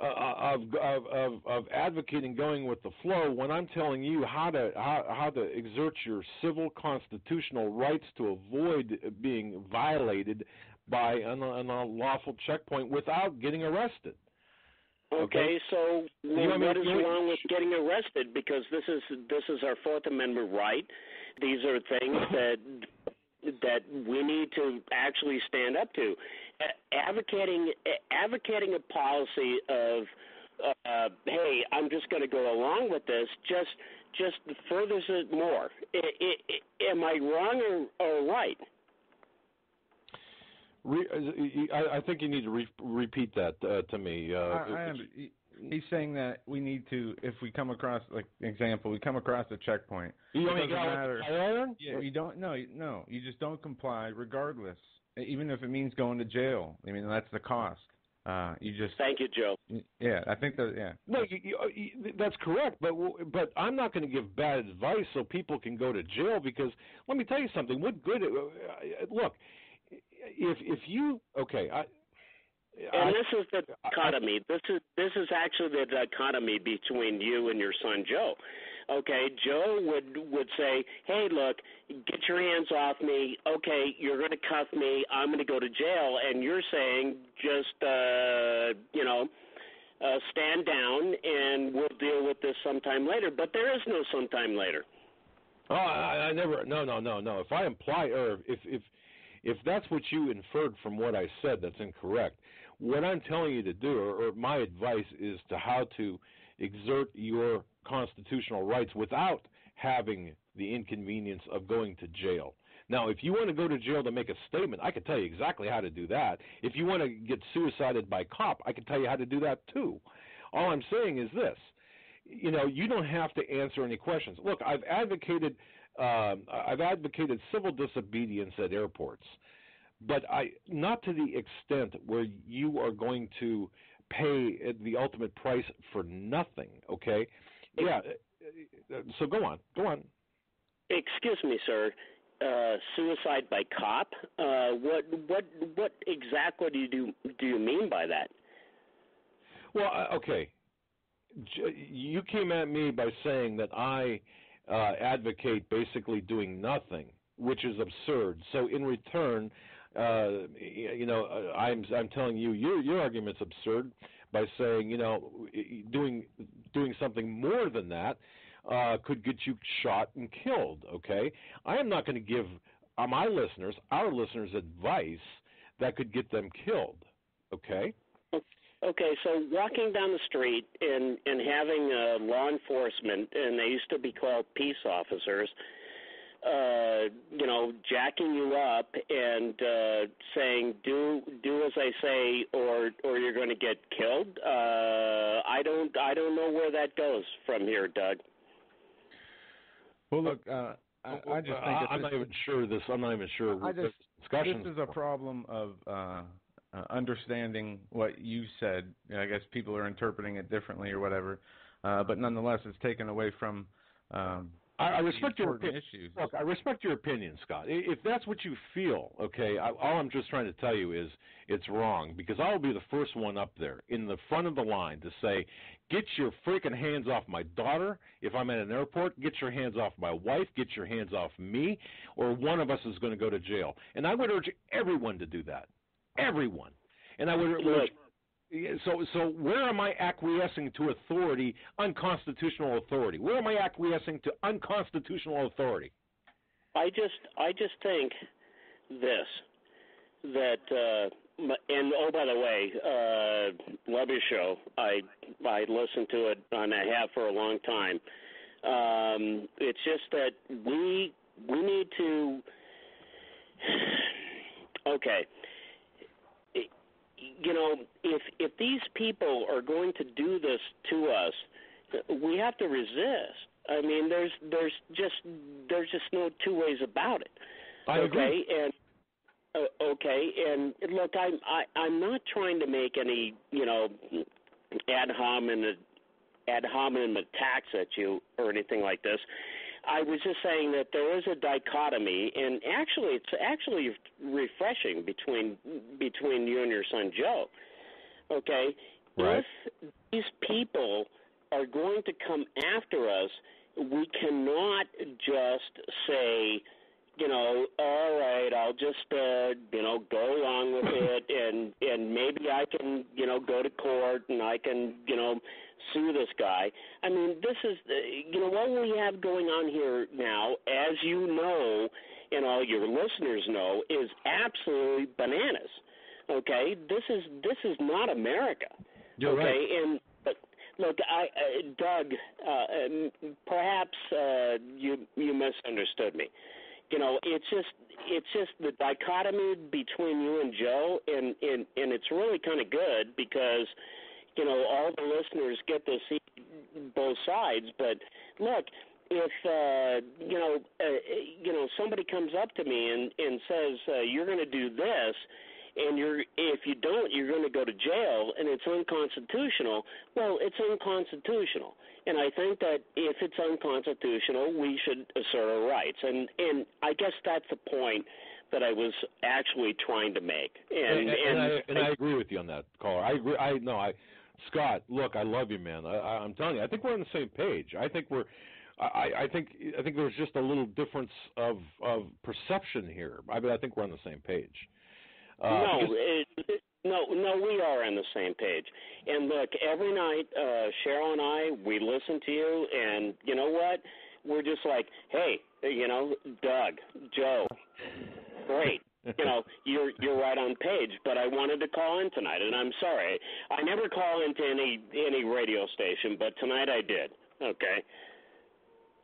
of advocating going with the flow, when I'm telling you how to exert your civil constitutional rights to avoid being violated by an unlawful checkpoint without getting arrested. Okay, so what is wrong with getting arrested? Because this is our Fourth Amendment right. These are things that we need to actually stand up to. Advocating a policy of hey, I'm just going to go along with this just furthers it more. Am I wrong or right? I think you need to repeat that to me. He's saying that we need to, if we come across, like example, we come across a checkpoint. You want me to go? Yeah, you don't. No, you just don't comply, regardless, even if it means going to jail. I mean, that's the cost. You just. Thank you, Joe. Yeah, I think that. Yeah. No, that's correct. But I'm not going to give bad advice so people can go to jail, because let me tell you something. What good? Look. If you and this is the dichotomy. This is actually the dichotomy between you and your son Joe. Okay, Joe would say, "Hey, look, get your hands off me. Okay, you're going to cuff me. I'm going to go to jail." And you're saying, "Just stand down, and we'll deal with this sometime later." But there is no sometime later. Oh, I never. No. If I imply, or if that's what you inferred from what I said, that's incorrect. What I'm telling you to do, or my advice, is to how to exert your constitutional rights without having the inconvenience of going to jail. Now, if you want to go to jail to make a statement, I can tell you exactly how to do that. If you want to get suicided by cop, I can tell you how to do that too. All I'm saying is this. You don't have to answer any questions. Look, I've advocated civil disobedience at airports, but not to the extent where you are going to pay the ultimate price for nothing. Okay? Yeah. So go on. Excuse me, sir. Suicide by cop? What exactly do you mean by that? Well, okay. You came at me by saying that I advocate basically doing nothing, which is absurd. So in return, I'm telling you, your argument's absurd by saying, doing something more than that could get you shot and killed. Okay, I am not going to give our listeners, advice that could get them killed. Okay. Okay, so walking down the street and having law enforcement, and they used to be called peace officers, jacking you up and saying do as I say or you're going to get killed. I don't know where that goes from here, Doug. Well, look, I just think I'm not even sure this. I'm not even sure. This is a problem of understanding what you said. I guess people are interpreting it differently or whatever, but nonetheless, it's taken away from. I respect your opinion. Issues. Look, I respect your opinion, Scott. If that's what you feel, okay, all I'm just trying to tell you is it's wrong, because I'll be the first one up there in the front of the line to say, get your freaking hands off my daughter. If I'm at an airport, get your hands off my wife, get your hands off me, or one of us is going to go to jail. And I would urge everyone to do that. Everyone. And I would urge. So where am I acquiescing to authority, unconstitutional authority? Where am I acquiescing to unconstitutional authority? I just think that and oh, by the way, love your show. I listened to it and I have for a long time. It's just that we need to. Okay. If these people are going to do this to us, we have to resist. I mean, there's just no two ways about it. I agree. Okay, and look, I'm not trying to make any, ad hominem attacks at you or anything like this. I was just saying that there is a dichotomy, and it's actually refreshing between you and your son Joe. Okay, right. If these people are going to come after us, we cannot just say, all right, I'll just, go along with it, and maybe I can, go to court and I can, sue this guy. I mean, this is, what we have going on here now, as you know, and all your listeners know, is absolutely bananas. Okay, this is not America. You're okay, right. And look, Doug, perhaps you misunderstood me. It's just the dichotomy between you and Joe, and it's really kind of good because, all the listeners get to see both sides. But look, if somebody comes up to me and says you're going to do this, and if you don't, you're going to go to jail, and it's unconstitutional. Well, it's unconstitutional, and I think that if it's unconstitutional, we should assert our rights, and I guess that's the point that I was actually trying to make. And I agree with you on that, caller. I agree. Scott, look, I love you, man. I'm telling you, I think we're on the same page. I think I think there's just a little difference of perception here. I think we're on the same page. No, we are on the same page. And look, every night, Cheryl and I, we listen to you, and you know what? We're just like, hey, Doug, Joe, great. You're right on page. But I wanted to call in tonight, and I'm sorry. I never call into any radio station, but tonight I did. Okay.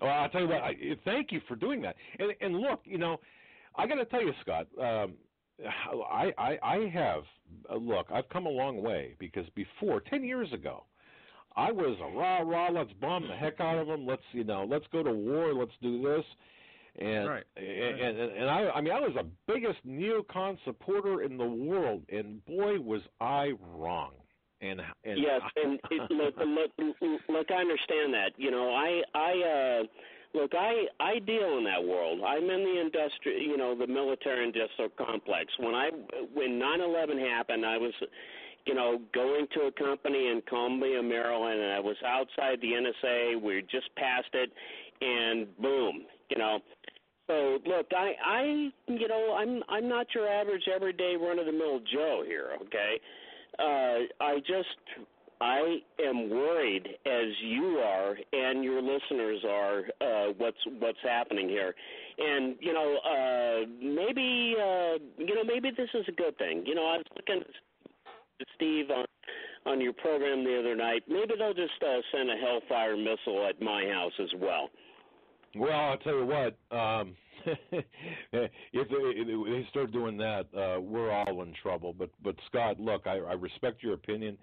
Well, I'll tell you what. Thank you for doing that. And look, I got to tell you, Scott. I have look. I've come a long way because before 10 years ago, I was a rah. Let's bomb the heck out of them. Let's go to war. Let's do this. And right. And I was the biggest neocon supporter in the world, and boy was I wrong. And yes, and look, I understand that. Look, I deal in that world. I'm in the the military industrial complex. When 9/11 happened, I was, going to a company in Columbia, Maryland, and I was outside the NSA. We just passed it, and boom, So look, I'm not your average everyday run-of-the-mill Joe here. Okay, I am worried, as you are and your listeners are, what's happening here, and maybe this is a good thing. I was looking to Steve on your program the other night. Maybe they'll just send a Hellfire missile at my house as well. Well, I'll tell you what. If they start doing that, we're all in trouble. But Scott, look, I respect your opinion,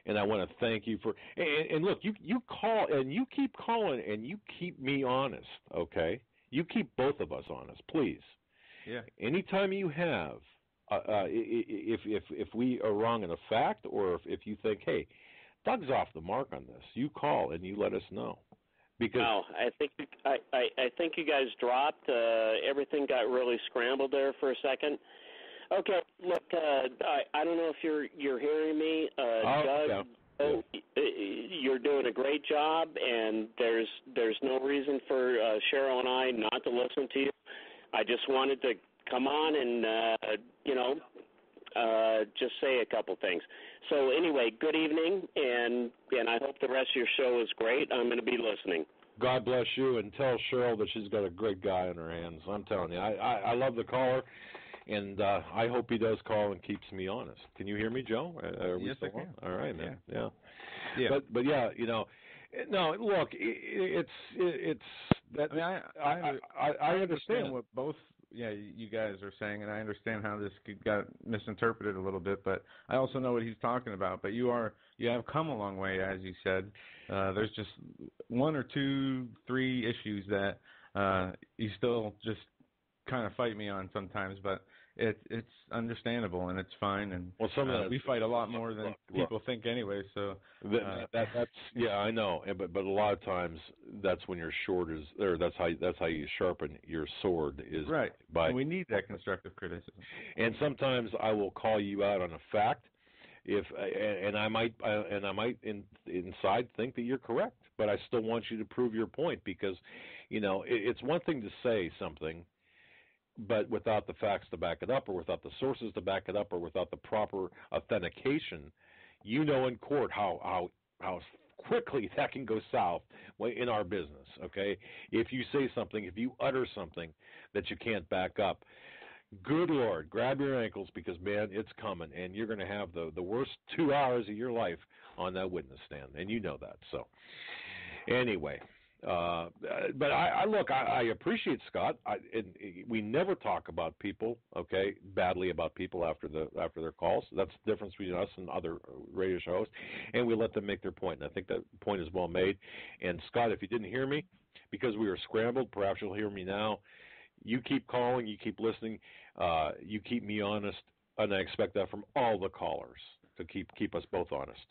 and I want to thank you for. And look, you call and you keep calling and you keep me honest. Okay, you keep both of us honest, please. Yeah. Anytime you have, if we are wrong in a fact, or if you think, hey, Doug's off the mark on this, you call and you let us know. Because I think you guys dropped. Everything got really scrambled there for a second. Okay, look, I don't know if you're hearing me, Doug. Yeah. You're doing a great job, and there's no reason for Cheryl and I not to listen to you. I just wanted to come on and just say a couple things. So anyway, good evening, and I hope the rest of your show is great. I'm going to be listening. God bless you, and tell Cheryl that she's got a great guy on her hands. I'm telling you, I love the caller, and I hope he does call and keeps me honest. Can you hear me, Joe? Yes, I can. All right, man. Yeah. But yeah, no. Look, it's that. I mean, I understand what both. Yeah, you guys are saying, and I understand how this got misinterpreted a little bit, but I also know what he's talking about. But you have come a long way, as you said. There's just 1 or 2, 3 issues that you still just kind of fight me on sometimes, but it's understandable and it's fine. And well, some of we fight a lot more than people think anyway. So that's yeah, I know. But a lot of times that's when your that's how you sharpen your sword is right. And we need that constructive criticism. And sometimes I will call you out on a fact. And I might inside think that you're correct, but I still want you to prove your point because, it's one thing to say something, but without the facts to back it up, or without the sources to back it up, or without the proper authentication, in court how quickly that can go south in our business. Okay, if you say something, if you utter something that you can't back up. Good Lord, grab your ankles because, man, it's coming, and you're going to have the worst 2 hours of your life on that witness stand, and you know that. So, anyway, but I appreciate Scott. We never talk about people, okay, badly about people after their calls. That's the difference between us and other radio show hosts, and we let them make their point, and I think that point is well made. And Scott, if you didn't hear me because we were scrambled, perhaps you'll hear me now. You keep calling, you keep listening, you keep me honest, and I expect that from all the callers to keep us both honest.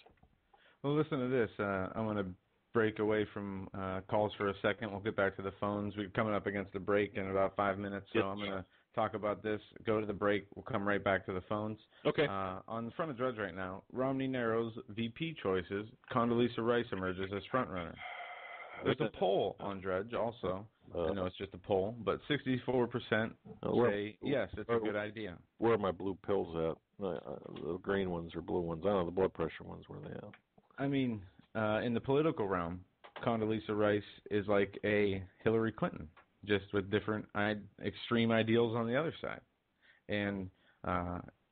Well, listen to this. I'm going to break away from calls for a second. We'll get back to the phones. We're coming up against the break in about 5 minutes, so I'm going to talk about this, go to the break. We'll come right back to the phones. Okay. On the front of Drudge right now, Romney narrows VP choices. Condoleezza Rice emerges as frontrunner. There's a poll on Drudge also. I know it's just a poll, but 64% say yes, it's a good idea. Where are my blue pills at? The green ones or blue ones? I don't know, the blood pressure ones, where are they at? I mean, in the political realm, Condoleezza Rice is like a Hillary Clinton, just with different extreme ideals on the other side. And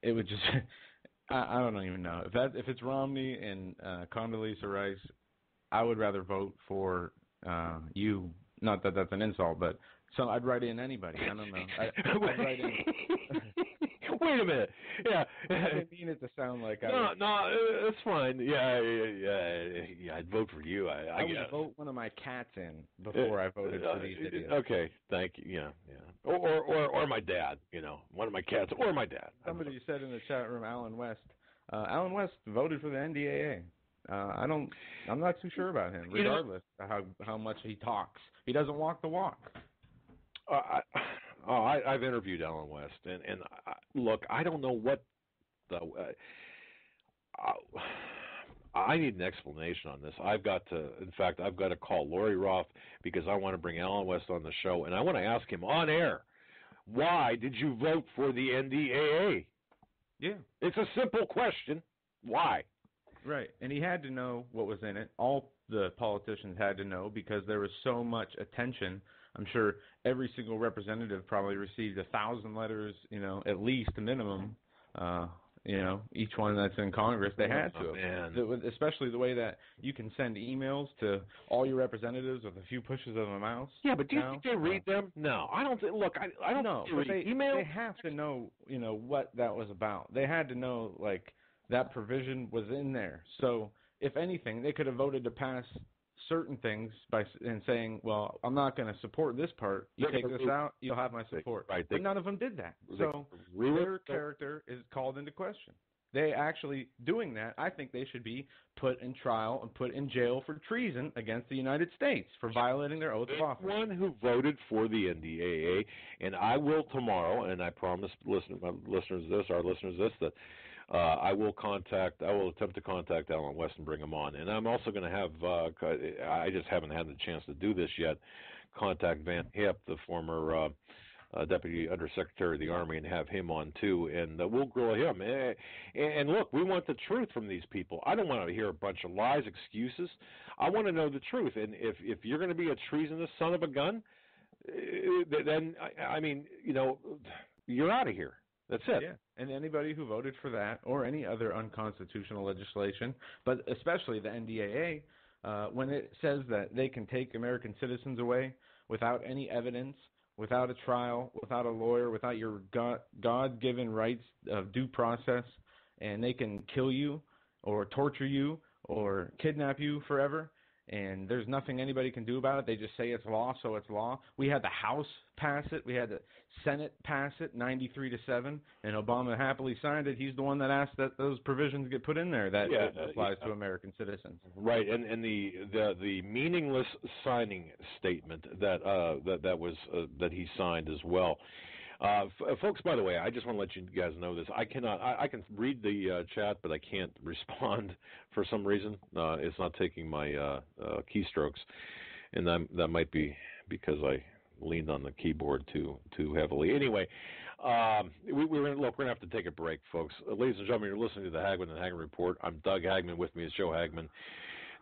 it would just, I don't even know. If it's Romney and Condoleezza Rice, I would rather vote for you. Not that that's an insult, but I'd write in anybody. I don't know. I'd write in. Wait a minute. Yeah. I didn't mean it to sound like No, it's fine. Yeah. I'd vote for you. I would vote one of my cats in before I voted for these idiots. Okay, thank you. Yeah. Or my dad. One of my cats or my dad. Somebody said in the chat room, Alan West. Alan West voted for the NDAA. I'm not too sure about him, regardless of how much he talks. He doesn't walk the walk. I've interviewed Alan West, and look, I don't know what I need an explanation on this. I've got to call Lori Roth because I want to bring Alan West on the show, and I want to ask him on air, why did you vote for the NDAA? Yeah. It's a simple question. Why? Right, and he had to know what was in it. All the politicians had to know because there was so much attention. I'm sure every single representative probably received 1,000 letters, at least a minimum. Each one that's in Congress, they had to. Man. Especially the way that you can send emails to all your representatives with a few pushes of a mouse. Yeah, but do you think they read them? No, I don't. Look, I don't know. But they have to know, what that was about. They had to know, that provision was in there. So, if anything, they could have voted to pass certain things and saying, well, I'm not going to support this part. You take this out, you'll have my support. Right. But none of them did that. So their character is called into question. They actually doing that, I think they should be put in trial and put in jail for treason against the United States for violating their oath of office. One who voted for the NDAA, and I will tomorrow, and I promise our listeners this, that I will attempt to contact Alan West and bring him on. And I'm also going to have, I just haven't had the chance to do this yet, contact Van Hipp, the former Deputy Undersecretary of the Army, and have him on too. And we'll grill him. And look, we want the truth from these people. I don't want to hear a bunch of lies, excuses. I want to know the truth. And if you're going to be a treasonous son of a gun, then, you're out of here. That's it. Yeah, and anybody who voted for that or any other unconstitutional legislation, but especially the NDAA, when it says that they can take American citizens away without any evidence, without a trial, without a lawyer, without your God-given rights of due process, and they can kill you or torture you or kidnap you forever, and there's nothing anybody can do about it. They just say it's law, so it's law. We had the House pass it. We had the Senate pass it 93-7, and Obama happily signed it. He's the one that asked that those provisions get put in there that it applies to American citizens. Right, and the meaningless signing statement that that he signed as well. Folks, by the way, I just want to let you guys know this. I can read the chat, but I can't respond for some reason. It's not taking my keystrokes, and that might be because I leaned on the keyboard too heavily. Anyway, we're gonna have to take a break, folks. Ladies and gentlemen, you're listening to the Hagmann and Hagmann Report. I'm Doug Hagmann. With me is Joe Hagmann.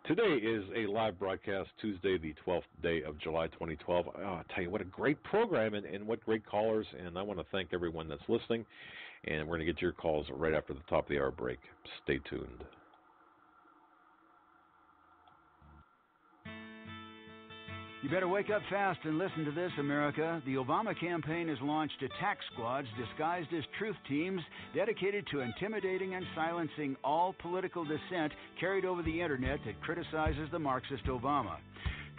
Today is a live broadcast, Tuesday, the 12th day of July, 2012. I'll tell you, what a great program and what great callers, and I want to thank everyone that's listening, and we're going to get your calls right after the top of the hour break. Stay tuned. You better wake up fast and listen to this, America. The Obama campaign has launched attack squads disguised as truth teams dedicated to intimidating and silencing all political dissent carried over the internet that criticizes the Marxist Obama.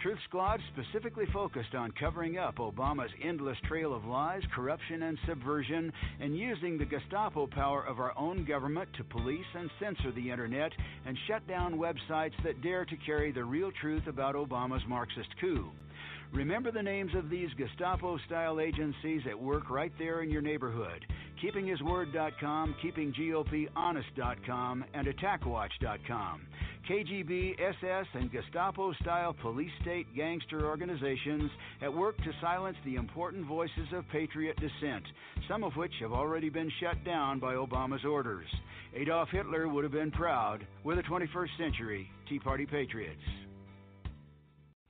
Truth squads specifically focused on covering up Obama's endless trail of lies, corruption, and subversion, and using the Gestapo power of our own government to police and censor the internet and shut down websites that dare to carry the real truth about Obama's Marxist coup. Remember the names of these Gestapo-style agencies at work right there in your neighborhood: KeepingHisWord.com, KeepingGOPHonest.com, and AttackWatch.com. KGB, SS, and Gestapo-style police-state gangster organizations at work to silence the important voices of patriot dissent, some of which have already been shut down by Obama's orders. Adolf Hitler would have been proud. We're the 21st century Tea Party patriots.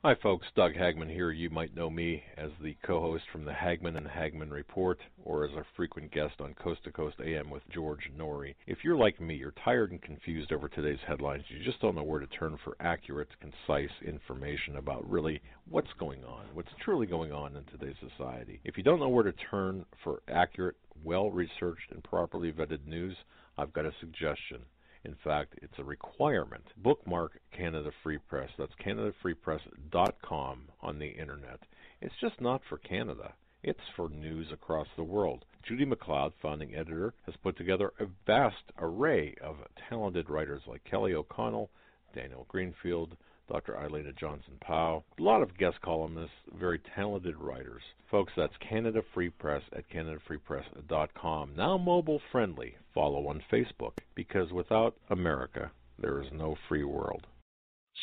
Hi, folks. Doug Hagmann here. You might know me as the co-host from the Hagmann and Hagmann Report, or as a frequent guest on Coast to Coast AM with George Norrie. If you're like me, you're tired and confused over today's headlines. You just don't know where to turn for accurate, concise information about really what's going on, what's truly going on in today's society. If you don't know where to turn for accurate, well-researched, and properly vetted news, I've got a suggestion. In fact, it's a requirement. Bookmark Canada Free Press. That's CanadaFreePress.com on the internet. It's just not for Canada. It's for news across the world. Judy McLeod, founding editor, has put together a vast array of talented writers like Kelly O'Connell, Daniel Greenfield, Dr. Eileen Johnson-Powell, a lot of guest columnists, very talented writers. Folks, that's Canada Free Press at CanadaFreePress.com. Now mobile friendly. Follow on Facebook, because without America, there is no free world.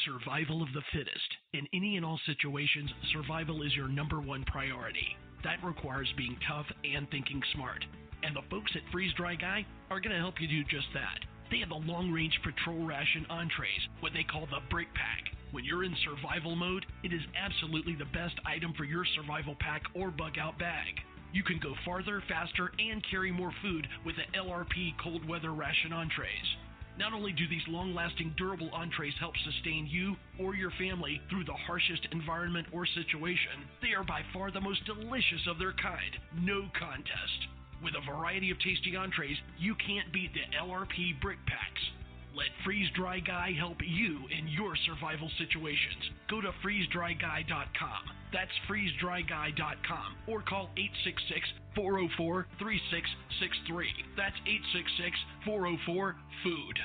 Survival of the fittest. In any and all situations, survival is your number one priority. That requires being tough and thinking smart. And the folks at Freeze Dry Guy are going to help you do just that. They have the long-range patrol ration entrees, what they call the Brick Pack. When you're in survival mode, it is absolutely the best item for your survival pack or bug-out bag. You can go farther, faster, and carry more food with the LRP cold weather ration entrees. Not only do these long-lasting, durable entrees help sustain you or your family through the harshest environment or situation, they are by far the most delicious of their kind. No contest. With a variety of tasty entrees, you can't beat the LRP Brick Packs. Let Freeze Dry Guy help you in your survival situations. Go to freezedryguy.com. That's freezedryguy.com. Or call 866-404-3663. That's 866-404-FOOD.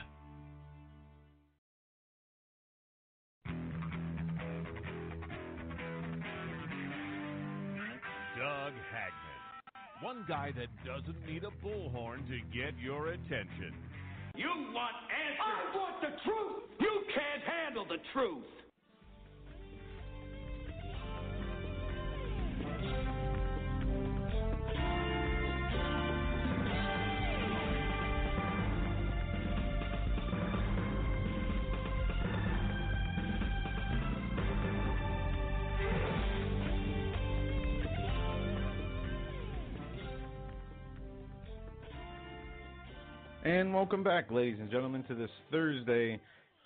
Doug Hagmann. One guy that doesn't need a bullhorn to get your attention. You want answers. I want the truth. You can't handle the truth. And welcome back, ladies and gentlemen, to this Thursday,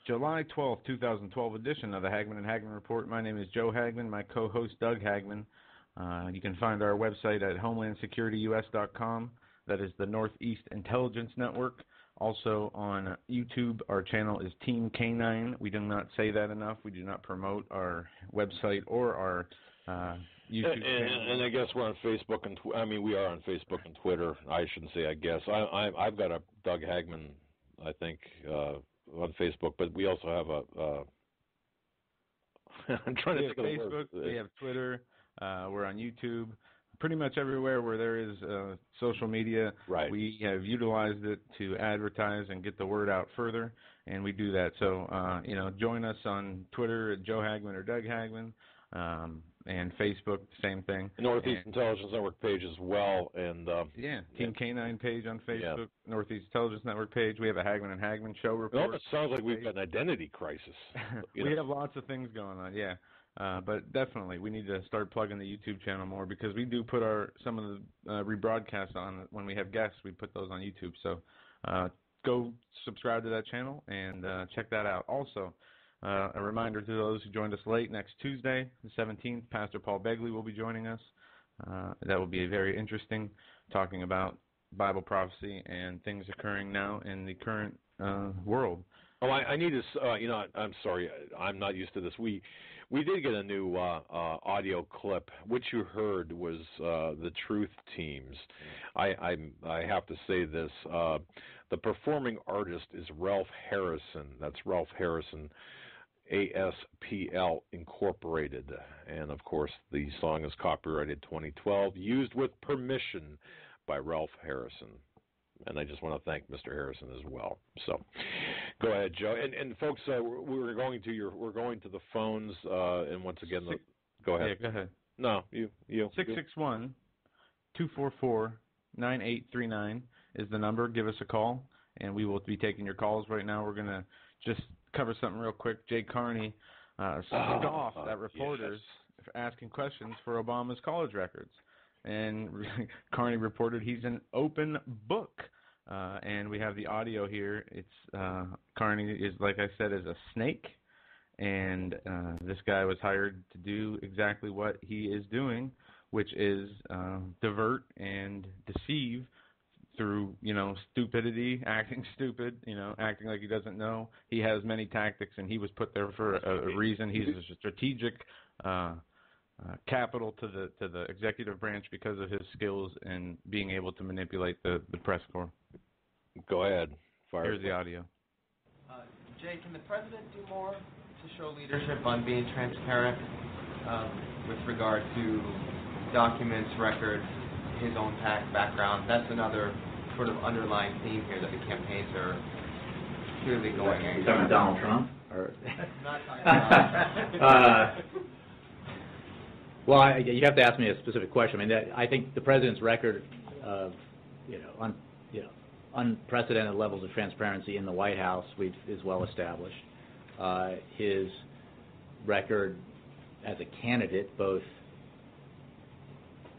July 12th, 2012 edition of the Hagmann and Hagmann Report. My name is Joe Hagmann, my co-host Doug Hagmann. You can find our website at HomelandSecurityUS.com. That is the Northeast Intelligence Network. Also on YouTube, our channel is Team K9. We do not say that enough. We do not promote our website or our YouTube channel. And I guess we're on Facebook and we are on Facebook and Twitter. I shouldn't say I guess. I've got a Doug Hagmann, I think, on Facebook, but we also have a. I'm trying to think of the Facebook. word. We have Twitter. We're on YouTube. Pretty much everywhere where there is social media, right. We have utilized it to advertise and get the word out further, and we do that. So, join us on Twitter at Joe Hagmann or Doug Hagmann, and Facebook, same thing. Northeast Intelligence Network page as well, and Team K9 page on Facebook, Northeast Intelligence Network page. We have a Hagmann and Hagmann show report. It almost sounds like we've got an identity crisis. We have lots of things going on, but definitely we need to start plugging the YouTube channel more because we do put some of the rebroadcasts on when we have guests. We put those on YouTube. So go subscribe to that channel and check that out. Also, a reminder to those who joined us late, next Tuesday, the 17th, Pastor Paul Begley will be joining us. That will be very interesting, talking about Bible prophecy and things occurring now in the current world. Oh, I need to, I'm sorry, I'm not used to this. We did get a new audio clip. What you heard was the Truth Teams. I have to say this. The performing artist is Ralph Harrison. That's Ralph Harrison, ASPL Incorporated. And, of course, the song is copyrighted 2012, used with permission by Ralph Harrison. And I just want to thank Mr. Harrison as well. So, go ahead, Joe. And folks, we're going to the phones. And once again, go ahead. Yeah, go ahead. No, you. 661-244-9839 is the number. Give us a call, and we will be taking your calls right now. We're gonna just cover something real quick. Jay Carney scoffed at reporters for asking questions for Obama's college records. And Carney reported he's an open book. And we have the audio here. It's Carney is, like I said, is a snake. And this guy was hired to do exactly what he is doing, which is divert and deceive through, stupidity, acting stupid, acting like he doesn't know. He has many tactics, and he was put there for a reason. He's a strategic capital to the executive branch because of his skills in being able to manipulate the press corps. Go ahead. Here's the audio. Jay, can the president do more to show leadership on being transparent with regard to documents, records, his own background? That's another sort of underlying theme here that the campaigns are clearly going. Are you talking about Donald Trump? Or? Not talking about Well, you have to ask me a specific question. I think the president's record of, unprecedented levels of transparency in the White House is well established. His record as a candidate, both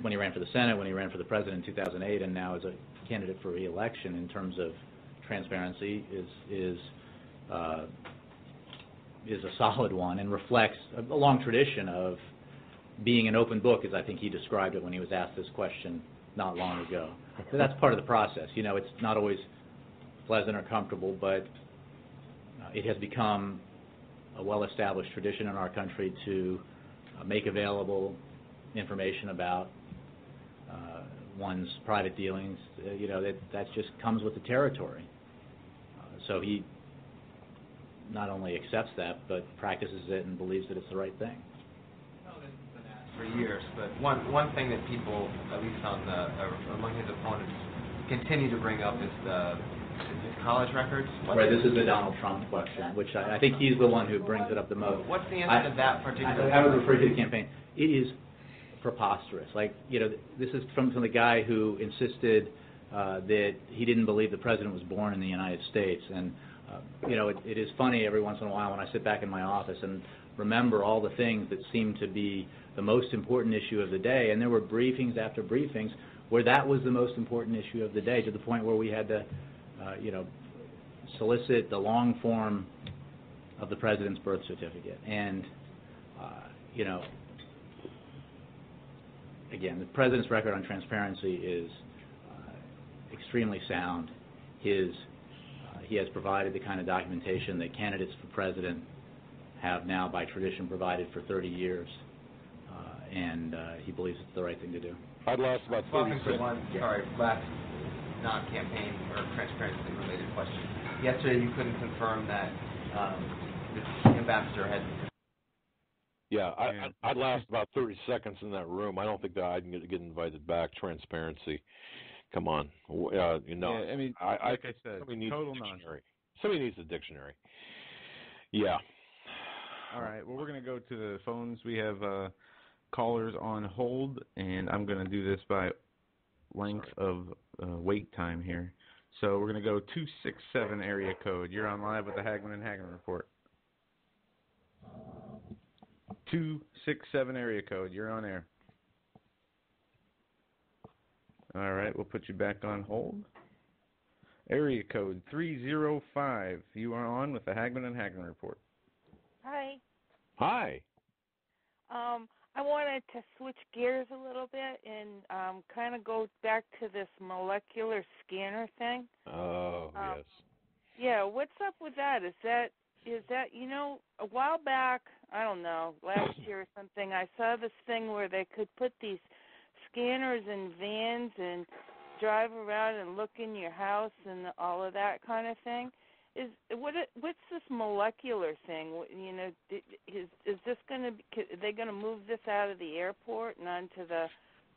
when he ran for the Senate, when he ran for the president in 2008, and now as a candidate for re-election, in terms of transparency, is a solid one and reflects a long tradition of being an open book, as I think he described it when he was asked this question not long ago. So that's part of the process. It's not always pleasant or comfortable, but it has become a well-established tradition in our country to make available information about one's private dealings. That just comes with the territory. So he not only accepts that, but practices it and believes that it's the right thing. For years, but one thing that people, at least among his opponents, continue to bring up is his college records. Right, this is the Donald Trump question, which I think he's the one who brings it up the most. What's the answer to that particular? I would refer to the campaign. It is preposterous. This is from the guy who insisted that he didn't believe the president was born in the United States, and it is funny every once in a while when I sit back in my office and remember all the things that seem to be the most important issue of the day, and there were briefings after briefings where that was the most important issue of the day, to the point where we had to, solicit the long form of the president's birth certificate. And, again, the president's record on transparency is extremely sound. His he has provided the kind of documentation that candidates for president have now by tradition provided for 30 years, and he believes it's the right thing to do. I'd last about 30 seconds. Last non-campaign or transparency-related question. Yesterday you couldn't confirm that the ambassador had... Yeah, I'd last about 30 seconds in that room. I don't think that I'd get invited back. Transparency. Come on. Yeah, I mean, like I said, total nonsense. Somebody needs a dictionary. Yeah. All right. Well, we're going to go to the phones. We have callers on hold, and I'm going to do this by length of wait time here. So we're going to go 267 area code. You're on live with the Hagmann and Hagmann Report. 267 area code. You're on air. All right, we'll put you back on hold. Area code 305. You are on with the Hagmann and Hagmann Report. Hi. Hi. I wanted to switch gears a little bit and kind of go back to this molecular scanner thing. Oh, yes. Yeah, what's up with that? Is that a while back, I don't know, last year or something, I saw this thing where they could put these scanners in vans and drive around and look in your house and all of that kind of thing. What's this molecular thing? Is this going to? Are they going to move this out of the airport and onto the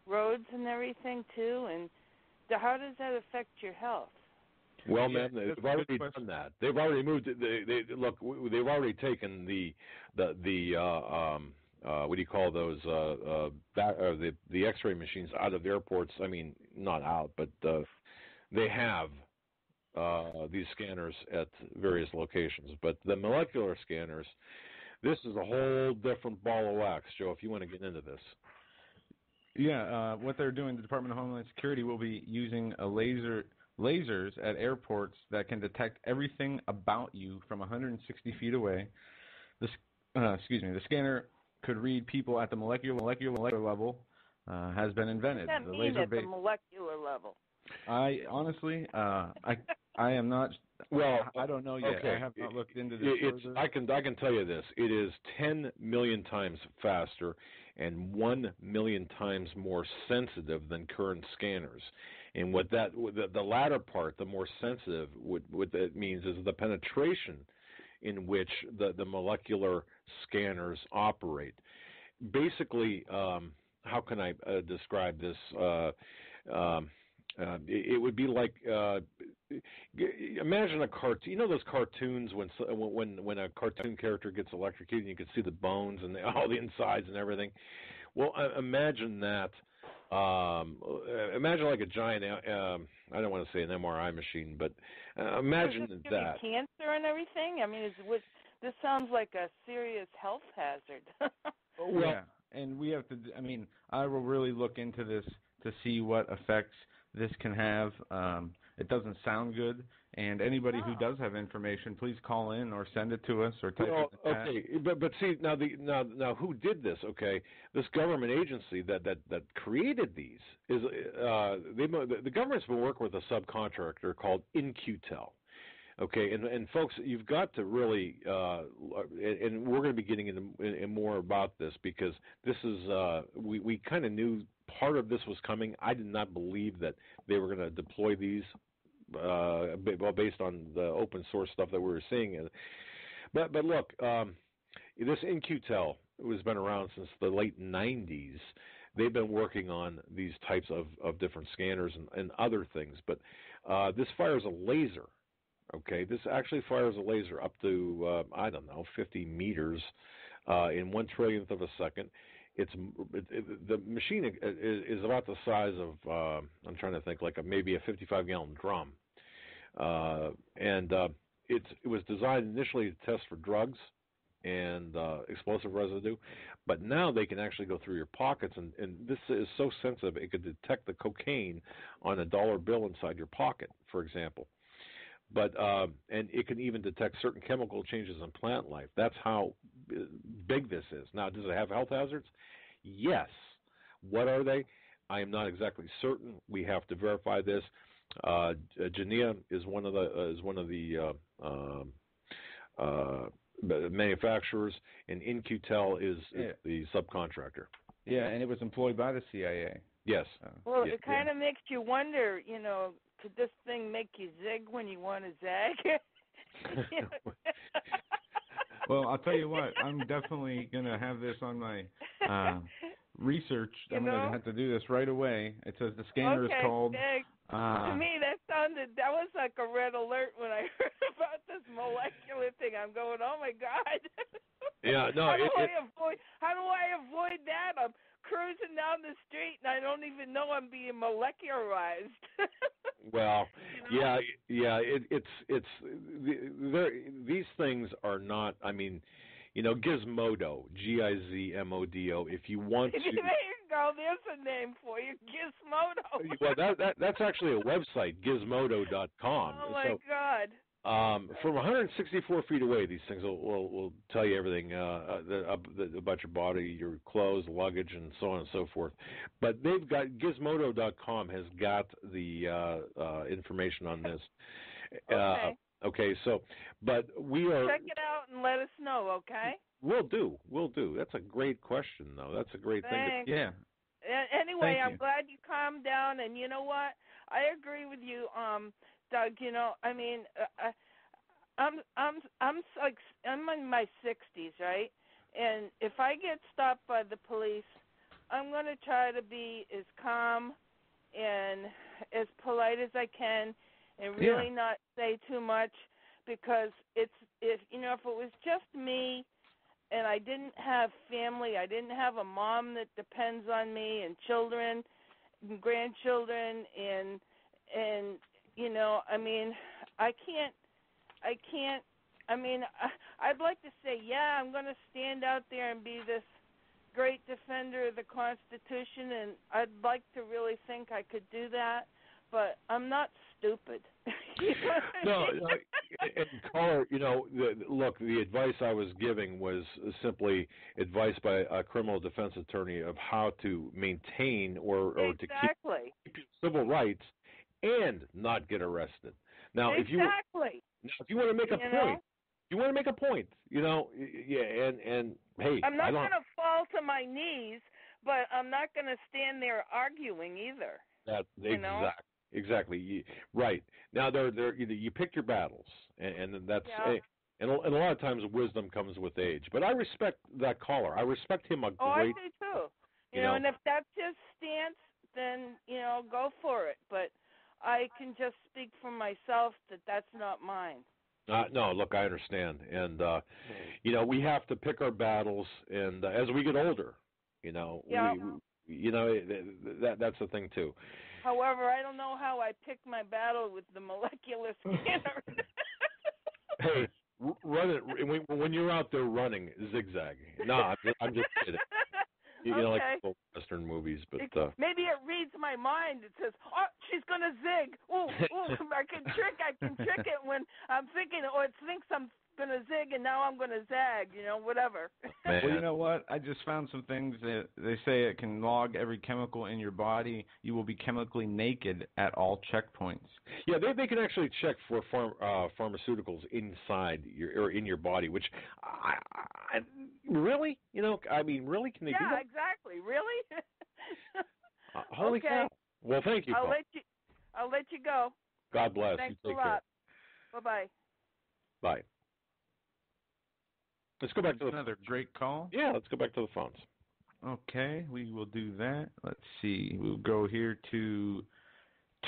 roads and everything too? And how does that affect your health? Well, man, they've already done that. They've already moved it. They've already taken the what do you call those? The X-ray machines out of airports. I mean, not out, but they have these scanners at various locations. But the molecular scanners, this is a whole different ball of wax, Joe, if you want to get into this. Yeah, what they're doing, the Department of Homeland Security will be using lasers at airports that can detect everything about you from 160 feet away. The scanner could read people at the molecular level, has been invented. What does that mean at the molecular level? I honestly, I am not. Well, I don't know yet. Okay. I have not looked into this further. I can tell you this. It is 10 million times faster and 1 million times more sensitive than current scanners. And what the latter part, the more sensitive, what that means is the penetration in which the molecular scanners operate. Basically, how can I describe this? It would be like imagine a cartoon. You know those cartoons when a cartoon character gets electrocuted and you can see the bones and all the insides and everything. Well, imagine that. Imagine like a giant. I don't want to say an MRI machine, but imagine Does it that. Give you cancer and everything. I mean, this sounds like a serious health hazard. Well, yeah, and we have to. I mean, I will really look into this to see what effects this can have. It doesn't sound good, and anybody who does have information, please call in or send it to us or type it in the chat. Okay, but see now who did this? Okay, this government agency that created these is the government's been working with a subcontractor called InQtel. Okay, and folks, you've got to really, and we're going to be getting into more about this because this is we kind of knew part of this was coming. I did not believe that they were going to deploy these, based on the open source stuff that we were seeing. But look, this InQtel has been around since the late 90s. They've been working on these types of different scanners and other things. But this fires a laser. Okay, this actually fires a laser up to 50 meters in 1/1,000,000th of a second. The machine is about the size of I'm trying to think, like maybe a 55-gallon drum, and it was designed initially to test for drugs and explosive residue, but now they can actually go through your pockets, and this is so sensitive it could detect the cocaine on a dollar bill inside your pocket, for example. But and it can even detect certain chemical changes in plant life. That's how big this is. Now, does it have health hazards? Yes. What are they? I am not exactly certain. We have to verify this. Genea is one of the manufacturers, and InQtel is the subcontractor. Yeah, and it was employed by the CIA. Yes. Well, it kind of makes you wonder, could this thing make you zig when you want to zag? Well, I'll tell you what, I'm definitely going to have this on my research. I'm going to have to do this right away. It says the scanner is called... to me, that was like a red alert when I heard about this molecular thing. I'm going, oh, my God. Yeah, no. How do I avoid that? I'm cruising down the street, and I don't even know I'm being molecularized. Well, yeah. These things are not. I mean, Gizmodo, Gizmodo. If you want to, there you go. There's a name for you, Gizmodo. Well, that's actually a website, Gizmodo.com. Oh my God. From 164 feet away, these things will tell you everything about your body, your clothes, luggage, and so on and so forth. But they've got Gizmodo.com has got the information on this. Okay. Okay. So, but we are check it out and let us know. Okay. We'll do. That's a great question, though. That's a great Thanks. thing. Yeah. Anyway, I'm glad you calmed down, and you know what? I agree with you, Doug. I mean, I'm in my 60s, right? And if I get stopped by the police, I'm going to try to be as calm and as polite as I can, and really not say too much, because if it was just me, and I didn't have family, I didn't have a mom that depends on me, and children, and grandchildren, and I mean, I can't. I mean, I'd like to say, I'm going to stand out there and be this great defender of the Constitution, and I'd like to really think I could do that, but I'm not stupid. No, and caller, look, the advice I was giving was simply advice by a criminal defense attorney of how to maintain or to keep your civil rights and not get arrested. Now, if you want to make a point, and hey, I'm not going to fall to my knees, but I'm not going to stand there arguing either. Exactly. Right. Now, you pick your battles, and that's and a lot of times wisdom comes with age. But I respect that caller. I respect him a great. Oh, I do too. And if that's his stance, then go for it. But I can just speak for myself that that's not mine. No, look, I understand, and we have to pick our battles, and as we get older, that's the thing too. However, I don't know how I picked my battle with the molecular scanner. Hey, run it when you're out there running, zigzag. No, I'm just kidding. Like old Western movies, but maybe it reads my mind. It says, "Oh, she's gonna zig." Ooh, I can trick it when I'm thinking, or it thinks I'm gonna zig, and now I'm gonna zag. Whatever. Man. Well, you know what? I just found some things that they say it can log every chemical in your body. You will be chemically naked at all checkpoints. Yeah, they can actually check for pharmaceuticals inside in your body, which I really, really, can they do that? Yeah, exactly. Really? Holy cow! Well, thank you. I'll let you go. God bless. Thanks you take a lot. Care. Bye. Bye. Let's go back to another great call. Yeah, let's go back to the phones. Okay, we will do that. Let's see. We'll go here to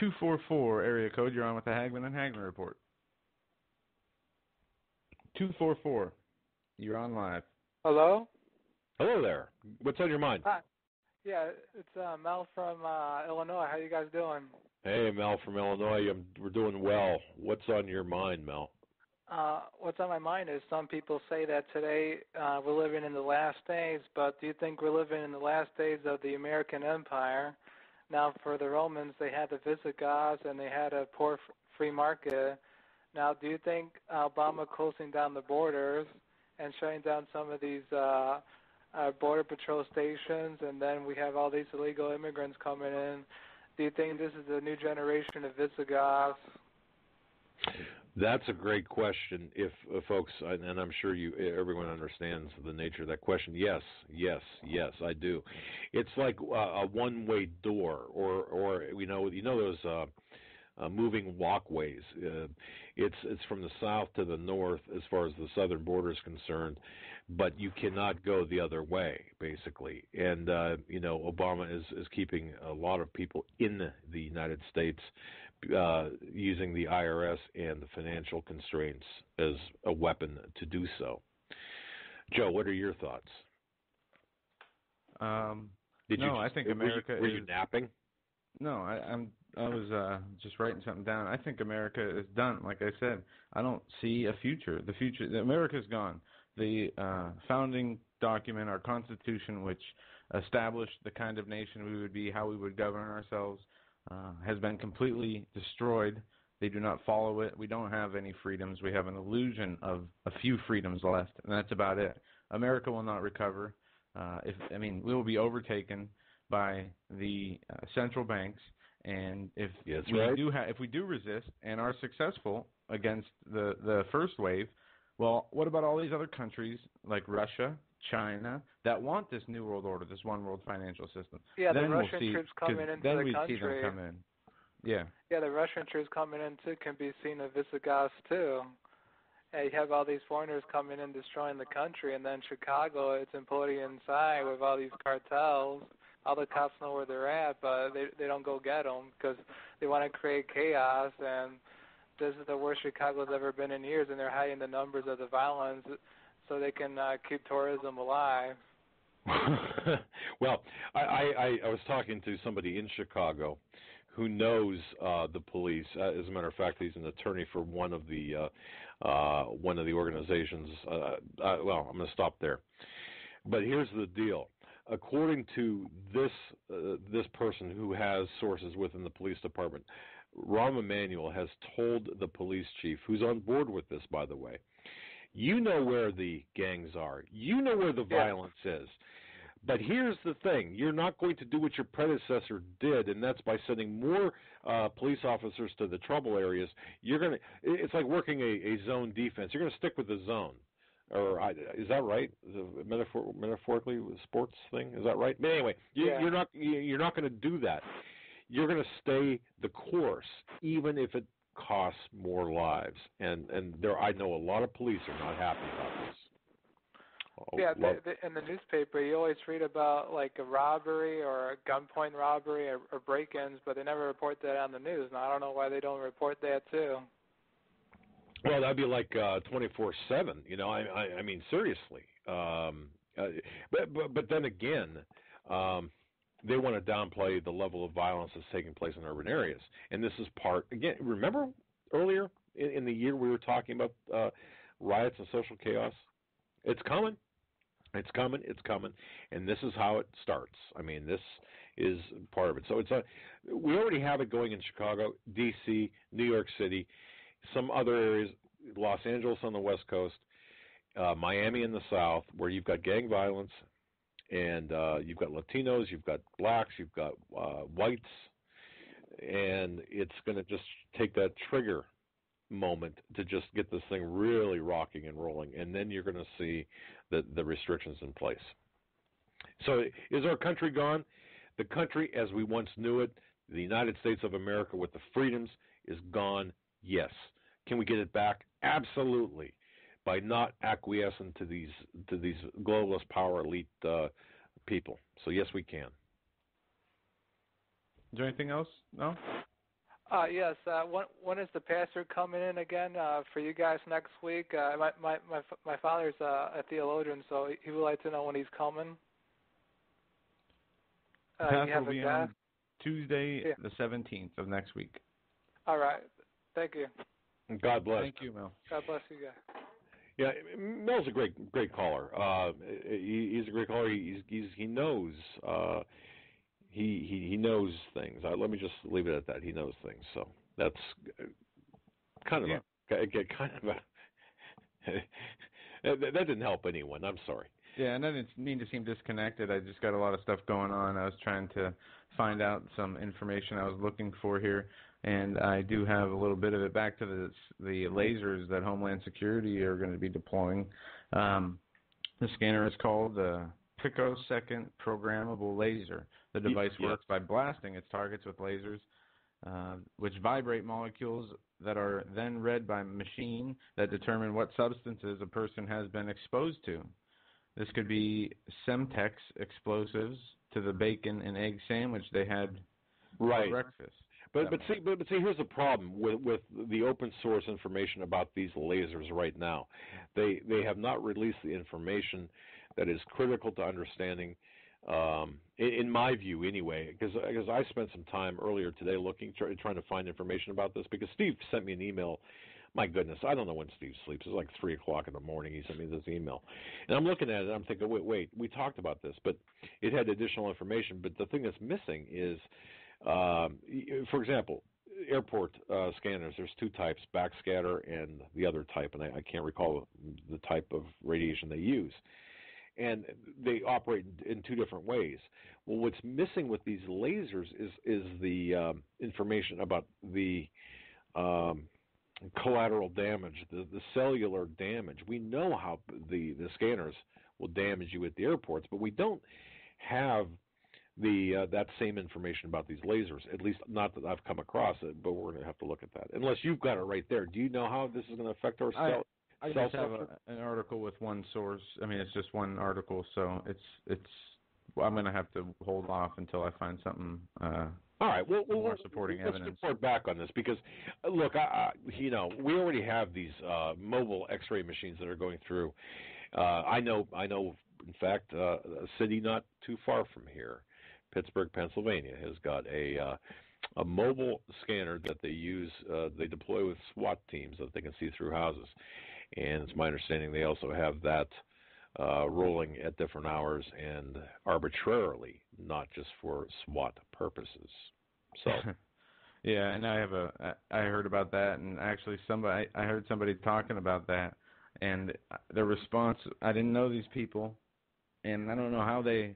244 area code. You're on with the Hagmann and Hagmann report. 244. You're on live. Hello? Hello there. What's on your mind? Hi. Yeah, it's Mel from Illinois. How you guys doing? Hey, Mel from Illinois. We're doing well. What's on your mind, Mel? What's on my mind is some people say that today we're living in the last days, but do you think we're living in the last days of the American Empire? Now, for the Romans, they had the Visigoths and they had a poor free market. Now, do you think Obama closing down the borders and shutting down some of these border patrol stations, and then we have all these illegal immigrants coming in, Do you think this is a new generation of Visigoths? That's a great question. If folks, and I'm sure everyone understands the nature of that question. Yes, I do. It's like a one-way door, or those moving walkways. It's from the south to the north as far as the southern border is concerned, but you cannot go the other way, basically. And Obama is keeping a lot of people in the United States using the IRS and the financial constraints as a weapon to do so. Joe, what are your thoughts? I think America were you napping? No, I was just writing something down. I think America is done. Like I said, I don't see a future. America's gone. The founding document, our Constitution, which established the kind of nation we would be, how we would govern ourselves, has been completely destroyed. They do not follow it. We don't have any freedoms. We have an illusion of a few freedoms left, and that's about it. America will not recover. We will be overtaken by the central banks, and if we do resist and are successful against the first wave, well, what about all these other countries like Russia, China, that want this new world order, this one world financial system? Yeah, the Russian troops coming into the country. Then we see them come in. Yeah. Yeah, the Russian troops coming in too can be seen as Visigoths too. And you have all these foreigners coming in destroying the country, and then Chicago, it's imploding inside with all these cartels. All the cops know where they're at, but they don't go get them because they want to create chaos. And this is the worst Chicago's ever been in years, and they're hiding the numbers of the violence so they can keep tourism alive. Well, I was talking to somebody in Chicago who knows the police. As a matter of fact, he's an attorney for one of the organizations. Well, I'm going to stop there. But here's the deal. According to this person who has sources within the police department, Rahm Emanuel has told the police chief, who's on board with this, by the way, you know where the gangs are. You know where the violence is. But here's the thing. You're not going to do what your predecessor did, and that's by sending more police officers to the trouble areas. It's like working a zone defense. You're going to stick with the zone. Is that right? Metaphorically, the sports thing, is that right? But anyway, you're not going to do that. You're going to stay the course, even if it costs more lives. And I know a lot of police are not happy about this. In the newspaper, you always read about like a robbery or a gunpoint robbery or break-ins, but they never report that on the news. And I don't know why they don't report that too. Well, that'd be like 24/7. I mean, seriously. But then again, they want to downplay the level of violence that's taking place in urban areas, and this is part. Again, remember earlier in the year we were talking about riots and social chaos. It's coming. It's coming, and this is how it starts. I mean, this is part of it. So we already have it going in Chicago, D.C., New York City, some other areas, Los Angeles on the West Coast, Miami in the South, where you've got gang violence, and you've got Latinos, you've got blacks, you've got whites, and it's going to just take that trigger moment to just get this thing really rocking and rolling, and then you're going to see the restrictions in place. So is our country gone? The country as we once knew it, the United States of America with the freedoms, is gone, yes. Can we get it back? Absolutely, by not acquiescing to these globalist power elite people. So yes, we can. Is there anything else? No? Yes. When is the pastor coming in again for you guys next week? My father's a theologian, so he would like to know when he's coming. Pastor will be on Tuesday, the 17th of next week. All right. Thank you. God bless. Thank you, Mel. God bless you guys. Yeah, Mel's a great caller. He's a great caller. He knows. He knows things. Let me just leave it at that. He knows things. So that's kind of that didn't help anyone. I'm sorry. Yeah, and I didn't mean to seem disconnected. I just got a lot of stuff going on. I was trying to find out some information I was looking for here, and I do have a little bit of it. Back to the lasers that Homeland Security are going to be deploying. The scanner is called the picosecond programmable laser. The device works by blasting its targets with lasers, which vibrate molecules that are then read by a machine that determine what substances a person has been exposed to. This could be Semtex explosives to the bacon and egg sandwich they had for breakfast. But see, here's the problem with the open source information about these lasers right now. They have not released the information that is critical to understanding, in my view anyway, because I spent some time earlier today trying to find information about this, because Steve sent me an email. My goodness, I don't know when Steve sleeps. It's like 3 o'clock in the morning. He sent me this email. And I'm looking at it, and I'm thinking, wait, we talked about this, but it had additional information. But the thing that's missing is, for example, airport scanners, there's two types, backscatter and the other type, and I can't recall the type of radiation they use. And they operate in two different ways. Well, what's missing with these lasers is the information about the collateral damage, the cellular damage. We know how the scanners will damage you at the airports, but we don't have that same information about these lasers, at least not that I've come across it, but we're going to have to look at that. Unless you've got it right there. Do you know how this is going to affect our cell? I just have an article with one source. I mean, it's just one article, so I'm going to have to hold off until I find something all right, well, more supporting evidence. Let's report back on this because, look, we already have these mobile X-ray machines that are going through. I know. In fact, a city not too far from here, Pittsburgh, Pennsylvania, has got a mobile scanner that they use. They deploy with SWAT teams that they can see through houses, and it's my understanding they also have that rolling at different hours and arbitrarily, not just for SWAT purposes. So, yeah, and I heard about that, and actually I heard somebody talking about that, and the response, I didn't know these people, and I don't know how they're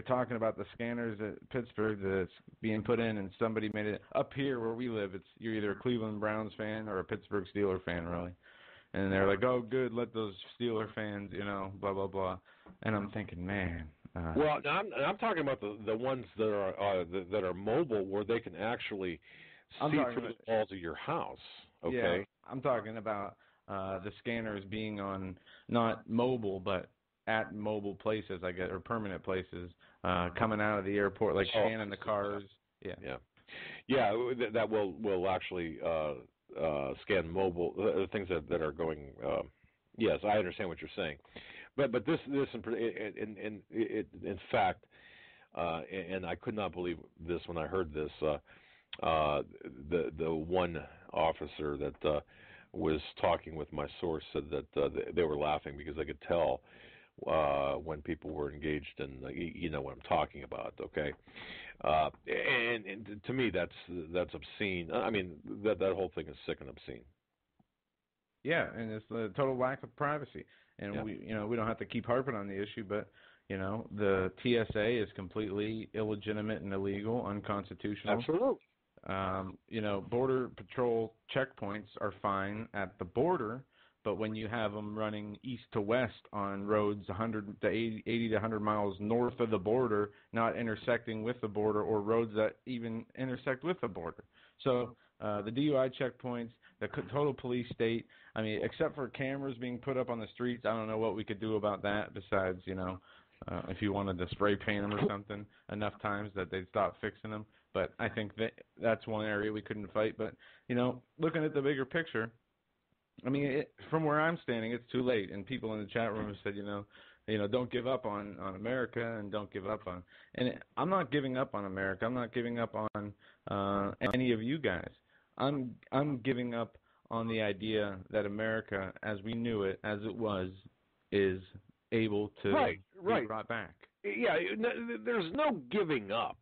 talking about the scanners at Pittsburgh that's being put in, and somebody made it up here where we live. You're either a Cleveland Browns fan or a Pittsburgh Steelers fan, really. And they're like, oh, good, let those Steeler fans, blah, blah, blah. And I'm thinking, man. Well, I'm talking about the ones that are mobile where they can actually see through the walls of your house, okay? Yeah, I'm talking about the scanners being on not mobile, but at mobile places, I guess, or permanent places, coming out of the airport, like scanning the cars. Yeah, that will actually scan mobile things that are going. Yes, I understand what you're saying, but this in fact, and I could not believe this when I heard this. The one officer that was talking with my source said that they were laughing because they could tell when people were engaged in, what I'm talking about, okay? And to me, that's obscene. I mean, that whole thing is sick and obscene. Yeah, and it's the total lack of privacy. And we don't have to keep harping on the issue, but the TSA is completely illegitimate and illegal, unconstitutional. Absolutely. Border patrol checkpoints are fine at the border, but when you have them running east to west on roads 100 to 80 to 100 miles north of the border, not intersecting with the border, or roads that even intersect with the border. So the DUI checkpoints, the total police state, I mean, except for cameras being put up on the streets, I don't know what we could do about that besides, if you wanted to spray paint them or something enough times that they'd stop fixing them. But I think that's one area we couldn't fight. But, looking at the bigger picture, I mean, from where I'm standing, it's too late. And people in the chat room have said, don't give up on America and don't give up on. And I'm not giving up on America. I'm not giving up on any of you guys. I'm giving up on the idea that America, as we knew it, as it was, is able to be brought back. Yeah, there's no giving up.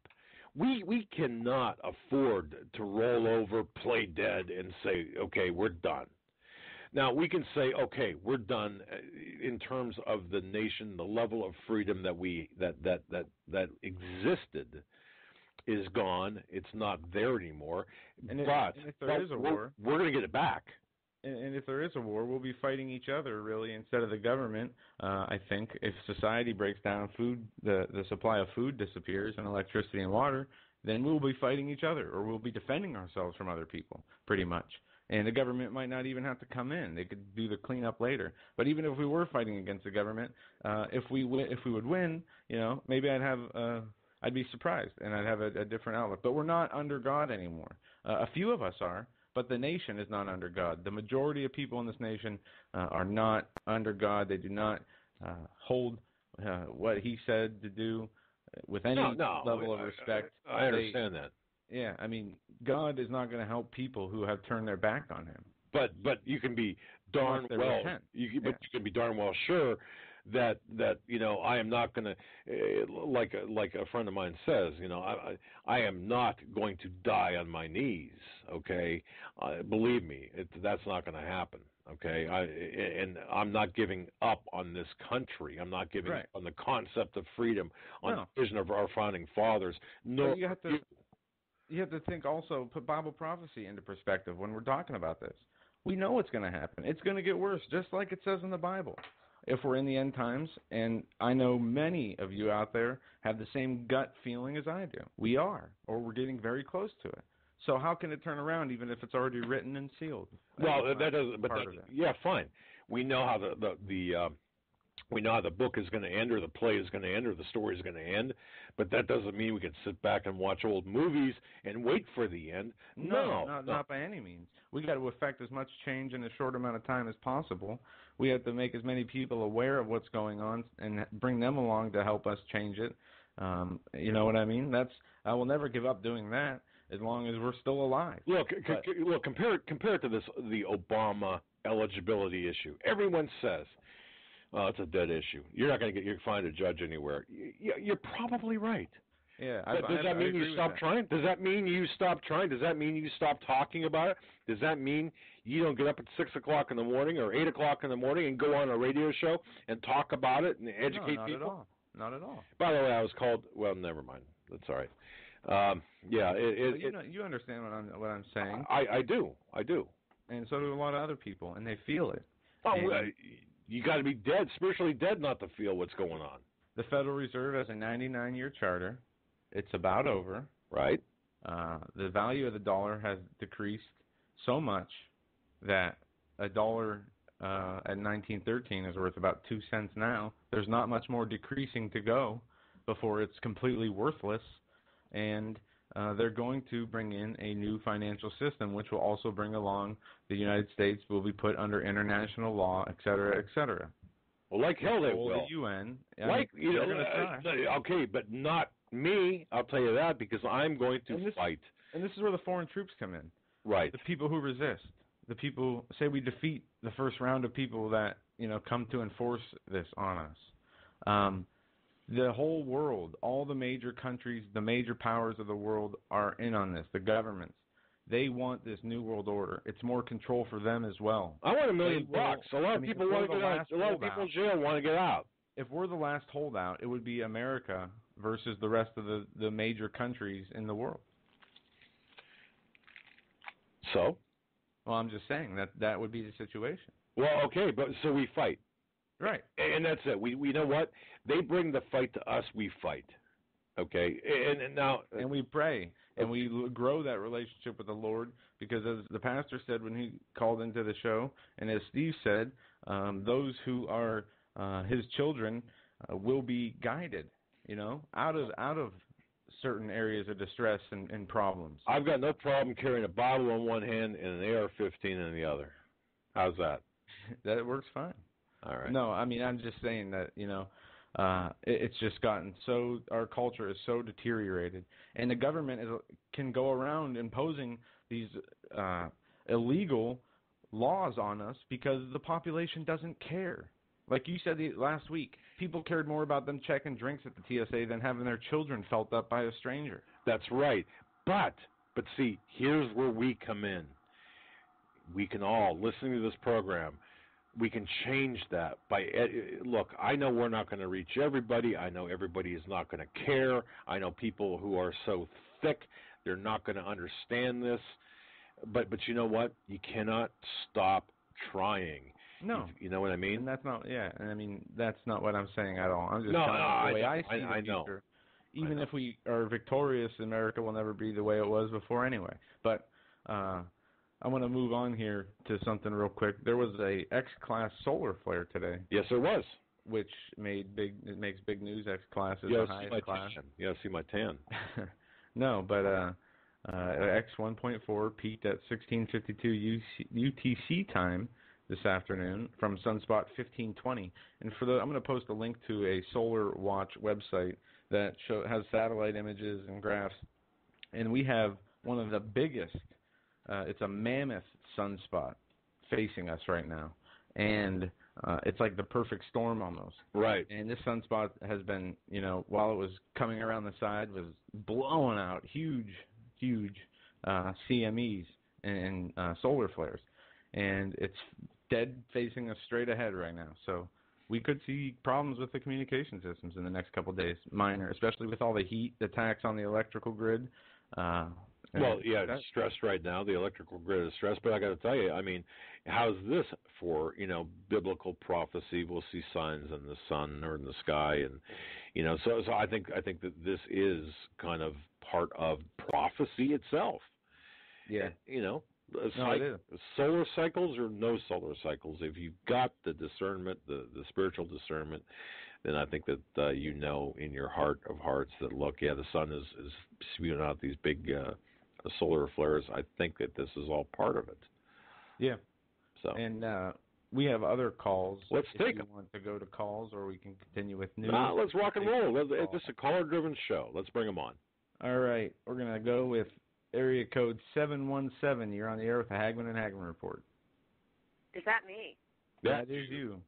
We cannot afford to roll over, play dead, and say, okay, we're done. Now we can say, okay, we're done in terms of the nation, the level of freedom that existed is gone. It's not there anymore. And if there is a war, we're going to get it back. And if there is a war, we'll be fighting each other, really, instead of the government. I think if society breaks down, the supply of food disappears, and electricity and water, then we'll be fighting each other, or we'll be defending ourselves from other people, pretty much. And the government might not even have to come in; they could do the cleanup later. But even if we were fighting against the government, if we would win, maybe I'd be surprised, and I'd have a different outlook. But we're not under God anymore. A few of us are. But the nation is not under God. The majority of people in this nation are not under God. They do not hold what He said to do with any level of respect. I understand that. Yeah, I mean, God is not going to help people who have turned their back on Him. But you can be darn well. You can be darn well sure that I am not going to, like a friend of mine says, I am not going to die on my knees. Okay, believe me, that's not going to happen. Okay, and I'm not giving up on this country. I'm not giving up on the concept of freedom, on the vision of our founding fathers. No, you have to think also, put Bible prophecy into perspective when we're talking about this. We know what's going to happen. It's going to get worse, just like it says in the Bible. If we're in the end times, and I know many of you out there have the same gut feeling as I do. We are, or we're getting very close to it. So how can it turn around even if it's already written and sealed? Well, that doesn't. But yeah, fine. We know how we know how the book is going to end, or the play is going to end, or the story is going to end. But that doesn't mean we can sit back and watch old movies and wait for the end. No, not by any means. We got to affect as much change in a short amount of time as possible. We have to make as many people aware of what's going on and bring them along to help us change it. You know what I mean? I will never give up doing that as long as we're still alive. Look, compare it to the Obama eligibility issue. Everyone says, "Oh, it's a dead issue. You're not going to find a judge anywhere." You're probably right. Yeah. Does that mean you stop trying? Does that mean you stop trying? Does that mean you stop talking about it? Does that mean you don't get up at 6 o'clock in the morning or 8 o'clock in the morning and go on a radio show and talk about it and educate people? Not at all. Not at all. By the way, I was called. Well, never mind. That's all right. You understand what I'm saying? I do. And so do a lot of other people, and they feel it. Oh, you got to be spiritually dead, not to feel what's going on. The Federal Reserve has a 99-year charter. It's about over. Right. The value of the dollar has decreased so much that a dollar at 1913 is worth about 2 cents now. There's not much more decreasing to go before it's completely worthless. And they're going to bring in a new financial system, which will also bring along the United States will be put under international law, et cetera, et cetera. Well, like hell they will. The UN. Okay, but not me. I'll tell you that because I'm going to fight. And this is where the foreign troops come in. Right. The people who resist. The people say we defeat the first round of people that come to enforce this on us. The whole world, all the major countries, the major powers of the world are in on this. The governments, they want this new world order. It's more control for them as well. I want $1 million. A lot of people want to get out. A lot of people in jail want to get out. If we're the last holdout, it would be America versus the rest of the major countries in the world. So? Well, I'm just saying that would be the situation. Well, okay, but so we fight. Right. And that's it. We know what? They bring the fight to us, we fight. Okay? And we pray. And we grow that relationship with the Lord because as the pastor said when he called into the show, and as Steve said, those who are his children will be guided, out of certain areas of distress and problems. I've got no problem carrying a Bible in one hand and an AR-15 in the other. How's that? That works fine. All right. No, I mean, I'm just saying that, it's just gotten our culture is so deteriorated. And the government can go around imposing these illegal laws on us because the population doesn't care. Like you said last week, people cared more about them checking drinks at the TSA than having their children felt up by a stranger. That's right. But see, here's where we come in. we can all, listening to this program, we can change that by look. I know we're not going to reach everybody. I know everybody is not going to care. I know people who are so thick they're not going to understand this. But you know what? You cannot stop trying. No, you know what I mean. And that's not. Yeah, and I mean that's not what I'm saying at all. I'm just no, telling you the way I see I the know. future. Even if we are victorious, America will never be the way it was before anyway. But I want to move on here to something real quick. There was a X-class solar flare today. Yes, there was. Which makes big news. X-class is the highest class. Yeah, see my tan. No, but X 1.4 peaked at 16:52 UTC time this afternoon from sunspot 1520. And I'm going to post a link to a Solar Watch website that has satellite images and graphs. And we have one of the biggest. It's a mammoth sunspot facing us right now, and it's like the perfect storm almost. Right. And this sunspot has been, while it was coming around the side, was blowing out huge CMEs and solar flares, and it's dead facing us straight ahead right now. So we could see problems with the communication systems in the next couple of days, minor, especially with all the heat attacks on the electrical grid. Well, yeah, it's stressed right now. The electrical grid is stressed, but I got to tell you, I mean, how's this for biblical prophecy? We'll see signs in the sun or in the sky, and so I think that this is kind of part of prophecy itself. Yeah, it is. Solar cycles or no solar cycles. If you've got the discernment, the spiritual discernment, then I think that in your heart of hearts that the sun is spewing out these big solar flares. I think that this is all part of it. Yeah. So. And we have other calls. Let's take them. If you want to go to calls, or we can continue with news. No, let's rock and roll. This is a caller-driven show. Let's bring them on. All right. We're going to go with area code 717. You're on the air with the Hagmann and Hagmann Report. Is that me? That is you.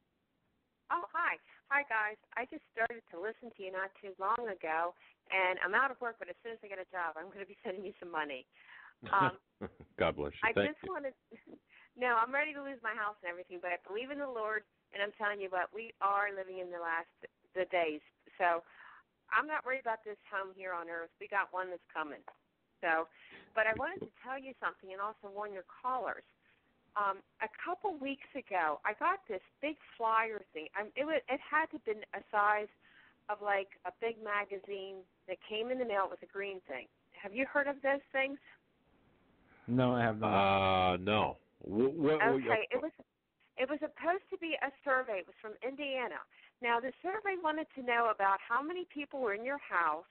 Oh, hi. Hi, guys. I just started to listen to you not too long ago, and I'm out of work, but as soon as I get a job, I'm going to be sending you some money. God bless you. Thank you. No, I'm ready to lose my house and everything, but I believe in the Lord, and I'm telling you what, we are living in the days. So I'm not worried about this home here on earth. We got one that's coming. So, but I wanted to tell you something and also warn your callers. A couple weeks ago, I got this big flyer thing. It had to have been a size of like a big magazine that came in the mail with a green thing. Have you heard of those things? No, I have not. No. Okay, it was supposed to be a survey. It was from Indiana. Now, the survey wanted to know about how many people were in your house,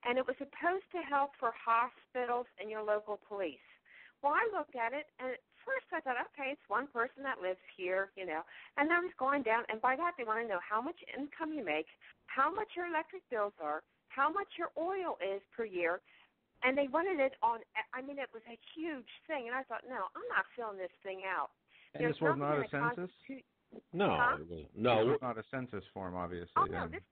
and it was supposed to help for hospitals and your local police. Well, I looked at it, and at first I thought, okay, it's one person that lives here, and then I was going down, and by that they want to know how much income you make, how much your electric bills are, how much your oil is per year, and they wanted it on, it was a huge thing, and I thought, no, I'm not filling this thing out. And this was not a census? No, no. This was not a census form, obviously. Oh, no, this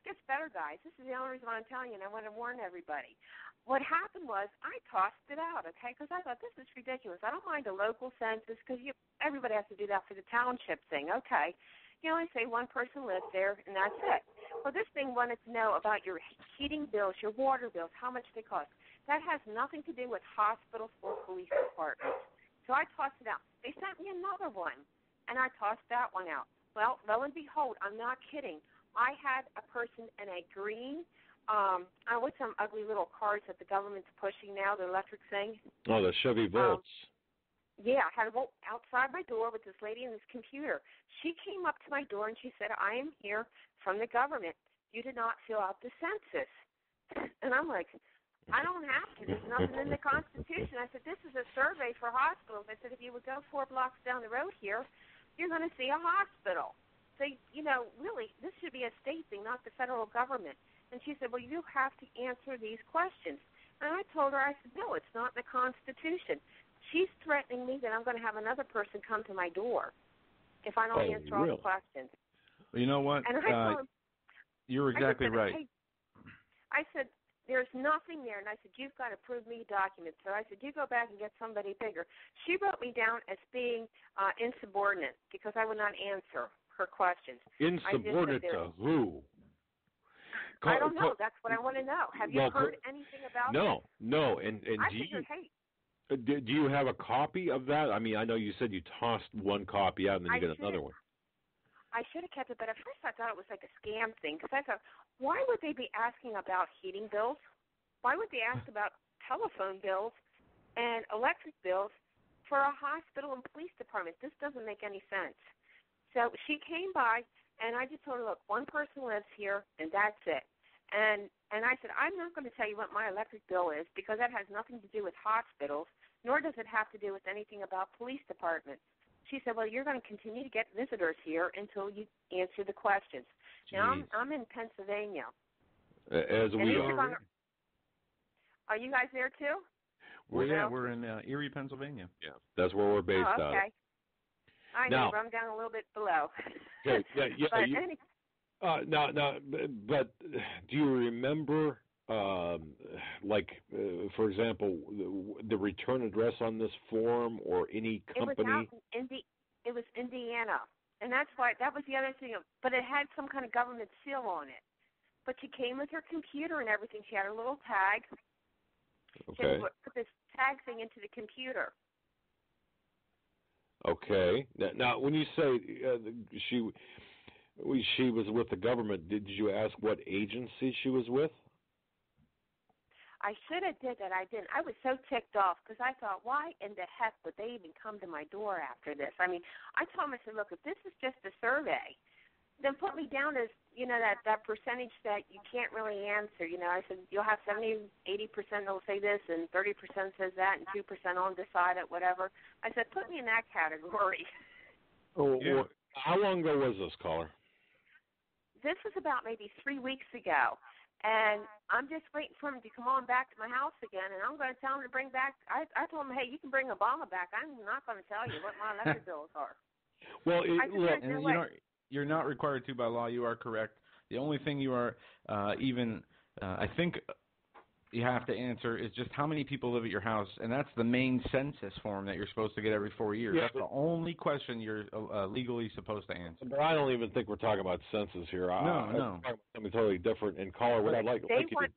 gets better, guys. This is the only reason I'm telling you, and I want to warn everybody. What happened was I tossed it out, okay, because I thought this is ridiculous. I don't mind a local census because everybody has to do that for the township thing, okay. You only say one person lives there, and that's it. Well, this thing wanted to know about your heating bills, your water bills, how much they cost. That has nothing to do with hospitals or police departments. So I tossed it out. They sent me another one, and I tossed that one out. Well, lo and behold, I'm not kidding. I had a person in a green, with some ugly little cars that the government's pushing now, the electric thing. Oh, the Chevy Volts. Yeah, I had a Volt outside my door with this lady and this computer. She came up to my door and she said, I am here from the government. You did not fill out the census. And I'm like, I don't have to. There's nothing in the Constitution. I said, this is a survey for hospitals. I said, if you would go 4 blocks down the road here, you're going to see a hospital. So, really, this should be a state thing, not the federal government. And she said, well, you have to answer these questions. And I told her, I said, no, it's not in the Constitution. She's threatening me that I'm going to have another person come to my door if I don't answer all the questions. Well, you know what? And I told him, you're exactly right. I said, there's nothing there. And I said, you've got to prove me documents. So I said, you go back and get somebody bigger. She wrote me down as being insubordinate because I would not answer her questions. Insubordinate to who? I don't know. That's what I want to know. Have you heard anything about it? No. And I figured, hey. Do you have a copy of that? I mean, I know you said you tossed one copy out and then you get another one. I should have kept it, but at first I thought it was like a scam thing because I thought, why would they be asking about heating bills? Why would they ask about telephone bills and electric bills for a hospital and police department? This doesn't make any sense. So she came by, and I just told her, look, one person lives here, and that's it. And I said, I'm not going to tell you what my electric bill is because that has nothing to do with hospitals, nor does it have to do with anything about police departments. She said, well, you're going to continue to get visitors here until you answer the questions. Jeez. Now, I'm in Pennsylvania. As we are. Are you guys there, too? We're in Erie, Pennsylvania. Yeah, that's where we're based out of. Okay. I know, but I'm down a little bit below. Okay, but do you remember, for example, the return address on this form or any company? It was Indiana, and that's why that was the other thing. But it had some kind of government seal on it. But she came with her computer and everything. She had her little tag. Okay. She put this tag thing into the computer. Okay. Now, when you say she was with the government, did you ask what agency she was with? I should have did that. I didn't. I was so ticked off because I thought, why in the heck would they even come to my door after this? I mean, I told them, I said, look, if this is just a survey, then put me down as, that percentage that you can't really answer. I said, you'll have 70, 80% that'll say this and 30% says that and 2% undecided, whatever. I said, put me in that category. Oh, yeah. How long ago was this, caller? This was about maybe 3 weeks ago. And I'm just waiting for him to come on back to my house again, and I'm going to tell him to bring back. I told him, hey, you can bring Obama back. I'm not going to tell you what my electric bills are. Well, you're not required to by law. You are correct. The only thing you are I think you have to answer is just how many people live at your house, and that's the main census form that you're supposed to get every 4 years. Yeah, that's the only question you're legally supposed to answer. But I don't even think we're talking about census here. No. I'm talking about something totally different. And caller, what I'd like you to...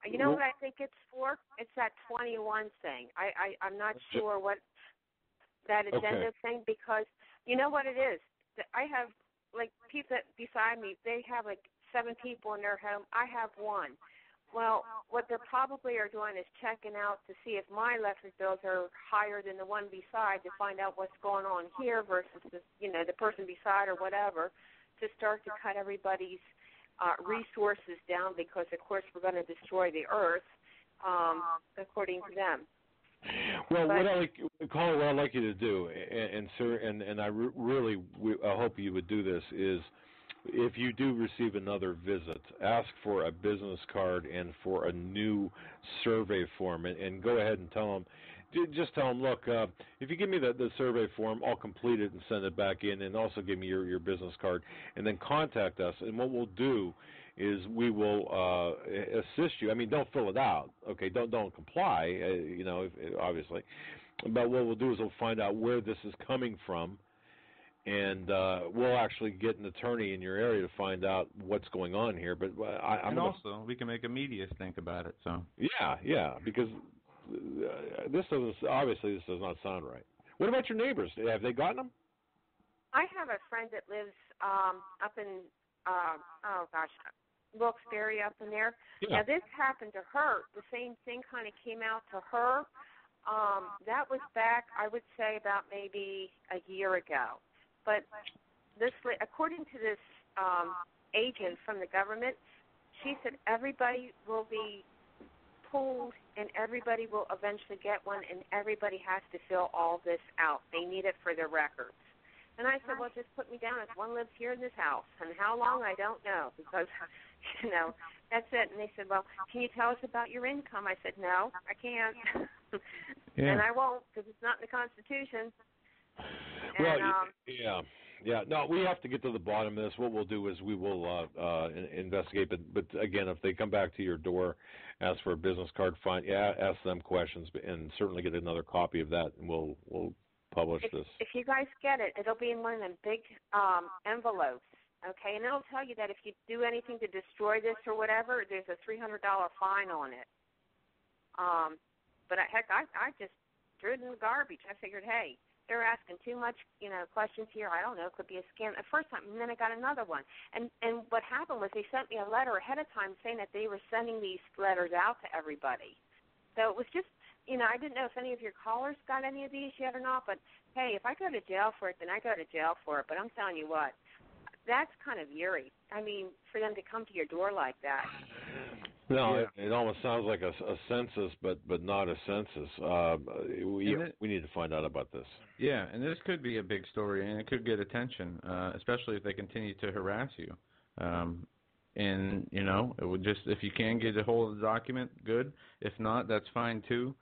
You know what I think it's for? It's that 21 thing. I'm not sure what that agenda thing, because you know what it is? I have, people beside me, they have 7 people in their home. I have 1. Well, what they probably are doing is checking out to see if my electric bills are higher than the one beside to find out what's going on here versus the person beside or whatever, to start to cut everybody's resources down because, of course, we're going to destroy the earth, according to them. Well, what I'd like you to do, and sir, and I really hope you would do this, is if you do receive another visit, ask for a business card and for a new survey form, and go ahead and tell them, just tell them, look, if you give me the survey form, I'll complete it and send it back in, and also give me your business card, and then contact us, and what we'll do is we will assist you. I mean, don't fill it out, okay? Don't comply, obviously, but what we'll do is we'll find out where this is coming from, and we'll actually get an attorney in your area to find out what's going on here. But also we can make a media think about it. So yeah, because this does not sound right. What about your neighbors? Have they gotten them? I have a friend that lives up in Wilkes-Barre up in there. Yeah. Now this happened to her. The same thing kind of came out to her. That was back, I would say, about maybe a year ago. But this, according to this agent from the government, she said everybody will be pulled and everybody will eventually get one, and everybody has to fill all this out. They need it for their records. And I said, well, just put me down as one lives here in this house. And how long, I don't know, because, that's it. And they said, well, can you tell us about your income? I said, no, I can't. And I won't, because it's not in the Constitution. Well, yeah. Yeah, no, we have to get to the bottom of this. What we'll do is we will investigate. But again, if they come back to your door, ask for a business card, ask them questions, and certainly get another copy of that, and we'll publish this. If you guys get it, it'll be in one of them big envelopes, okay? And it'll tell you that if you do anything to destroy this or whatever, there's a $300 fine on it. But heck, I just threw it in the garbage. I figured, hey, they're asking too much, questions here. I don't know. It could be a scam. The first time, and then I got another one. And what happened was they sent me a letter ahead of time saying that they were sending these letters out to everybody. So it was just, I didn't know if any of your callers got any of these yet or not. But, hey, if I go to jail for it, then I go to jail for it. But I'm telling you what, that's kind of eerie. I mean, for them to come to your door like that. No, it almost sounds like a census, but not a census. We need to find out about this. Yeah, and this could be a big story, and it could get attention, especially if they continue to harass you. And, it would just, if you can get a hold of the document, good. If not, that's fine too.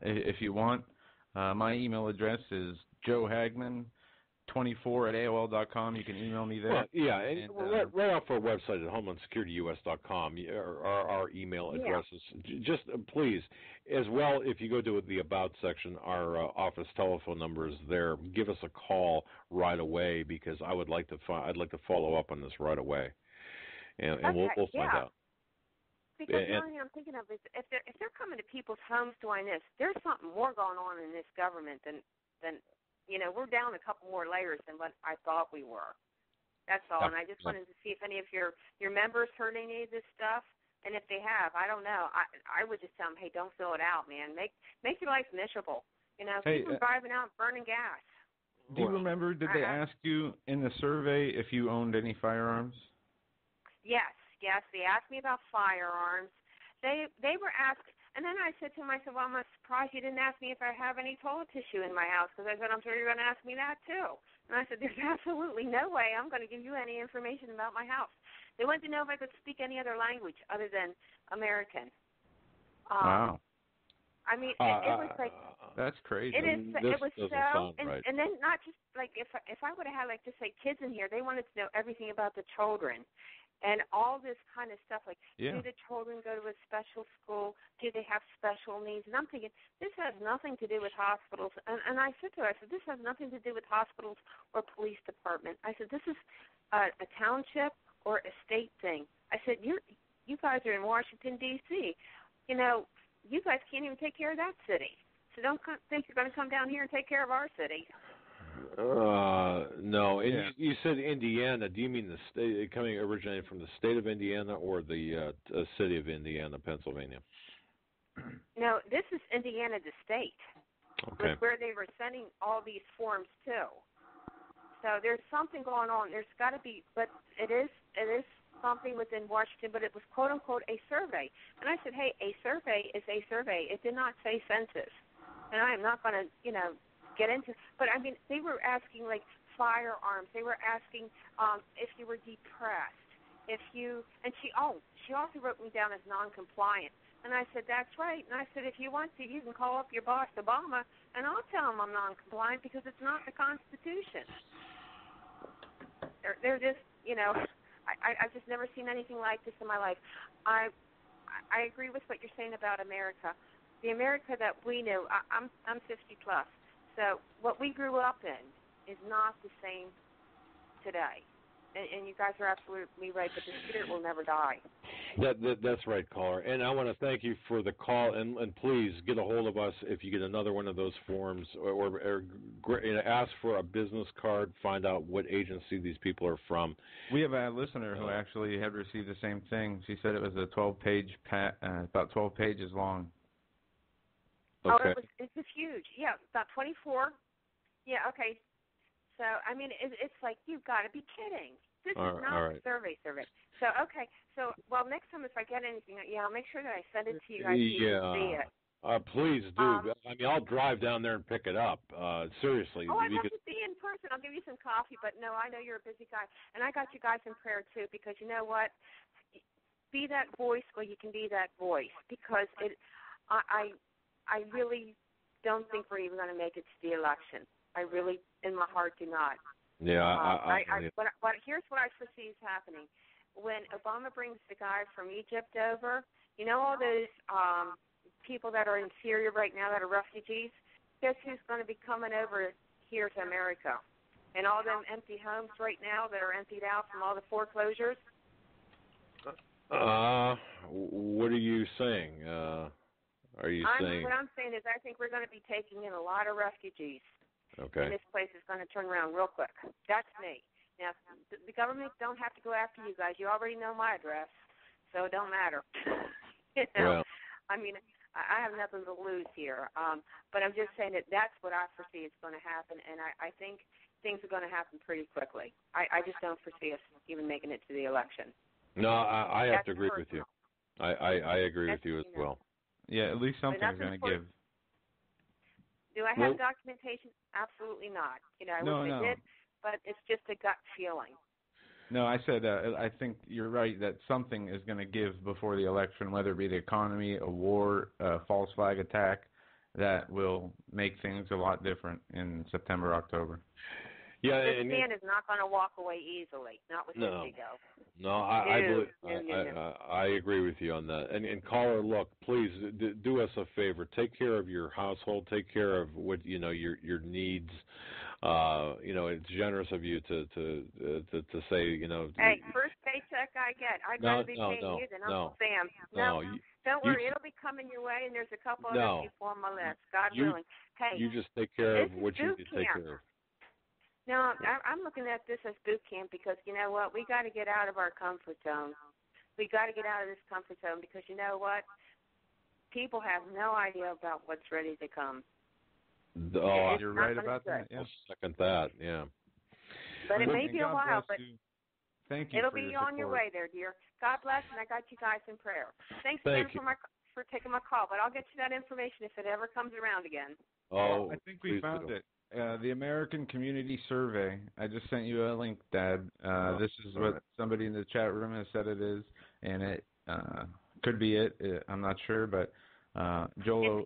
If you want, my email address is joehagman24@AOL.com. You can email me there. Well, yeah, and right off our website at HomelandSecurityUS.com, our email addresses. Just please, as well, if you go to the About section, our office telephone number is there. Give us a call right away because I'd like to follow up on this right away, and we'll find out. Because the only thing I'm thinking of is if they're coming to people's homes doing this, there's something more going on in this government than we're down a couple more layers than what I thought we were. That's all. And I just wanted to see if any of your members heard any of this stuff. And if they have, I don't know. I would just tell them, hey, don't fill it out, man. Make your life miserable. Keep them driving out burning gas. Do you remember, did they ask you in the survey if you owned any firearms? Yes. They asked me about firearms. They were asked, and then I said to myself, well, I'm surprised you didn't ask me if I have any toilet tissue in my house, because I said, I'm sure you're going to ask me that too. And I said, there's absolutely no way I'm going to give you any information about my house. They wanted to know if I could speak any other language other than American. Wow. I mean, it was like... That's crazy. It was so... Sound right. And then not just, like, if I would have had, like, just, like, kids in here, they wanted to know everything about the children. And all this kind of stuff, like, do the children go to a special school? Do they have special needs? And I'm thinking, this has nothing to do with hospitals. And I said to her, this has nothing to do with hospitals or police department. I said, this is a township or a state thing. I said, you guys are in Washington, D.C. You guys can't even take care of that city. So don't think you're going to come down here and take care of our city. No. And you said Indiana. Do you mean the state originating from the state of Indiana or the city of Indiana, Pennsylvania? No, this is Indiana, the state. Okay. Where they were sending all these forms to. So there's something going on. There's got to be, but it is something within Washington, but it was quote unquote a survey. And I said, hey, a survey is a survey. It did not say census. And I am not going to, get into, but I mean, they were asking like firearms. They were asking if you were depressed, and she also wrote me down as non-compliant. And I said, that's right. And I said, if you want to, you can call up your boss, Obama, and I'll tell him I'm non-compliant because it's not the Constitution. They're just, I've just never seen anything like this in my life. I agree with what you're saying about America. The America that we knew, I'm 50 plus. So what we grew up in is not the same today. And you guys are absolutely right, but the spirit will never die. That's right, caller. And I want to thank you for the call, and please get a hold of us if you get another one of those forms, or ask for a business card, find out what agency these people are from. We have a listener who actually had received the same thing. She said it was a 12-page, about 12 pages long. Okay. Oh, it was huge. Yeah, about 24. Yeah, okay. So, I mean, it's like, you've got to be kidding. This is not a survey. So, okay. So, well, next time if I get anything, I'll make sure that I send it to you guys so you can see it. Please do. I mean, I'll drive down there and pick it up. Seriously. Oh, I'd love to see you in person. I'll give you some coffee. But, no, I know you're a busy guy. And I got you guys in prayer, too, because you know what? Be that voice where you can be that voice. Because I really don't think we're even going to make it to the election. I really, in my heart, do not. Yeah, here's what I foresee is happening. When Obama brings the guy from Egypt over, you know all those people that are in Syria right now that are refugees? Guess who's going to be coming over here to America? And all them empty homes right now that are emptied out from all the foreclosures? What are you saying? Are you saying? What I'm saying is I think we're going to be taking in a lot of refugees. Okay. And this place is going to turn around real quick. That's me. Now, the government don't have to go after you guys. You already know my address, so it don't matter. Well, I mean, I have nothing to lose here. But I'm just saying that that's what I foresee is going to happen, and I think things are going to happen pretty quickly. I just don't foresee us even making it to the election. No, I have to agree personal. with you. I agree with you as well. Yeah, at least something's going to give. Do I have documentation? Absolutely not. I wish I did, but it's just a gut feeling. No, I said I think you're right that something is going to give before the election, whether it be the economy, a war, a false flag attack, that will make things a lot different in September, October. Yeah, this man is not going to walk away easily, not with his ego. No, I agree with you on that. And caller, look, please do us a favor. Take care of your household. Take care of what your needs. It's generous of you to say Hey, first paycheck I get, I'd rather be paying you than Uncle Sam. Don't worry, it'll be coming your way, and there's a couple other people on my list. God willing. Hey, you just take care of what you need to take care of. No, I'm looking at this as boot camp because you know what? We got to get out of our comfort zone. We got to get out of this comfort zone because you know what? People have no idea about what's ready to come. You're right about that. Yeah. I'll second that. Yeah. But it may be a while, but thank you. It'll be on your way there, dear. God bless, and I got you guys in prayer. Thanks again for taking my call, but I'll get you that information if it ever comes around again. Oh, I think we found it. The American Community Survey. I just sent you a link, Dad. This is what somebody in the chat room has said it is, and it could be it. I'm not sure, but Jolo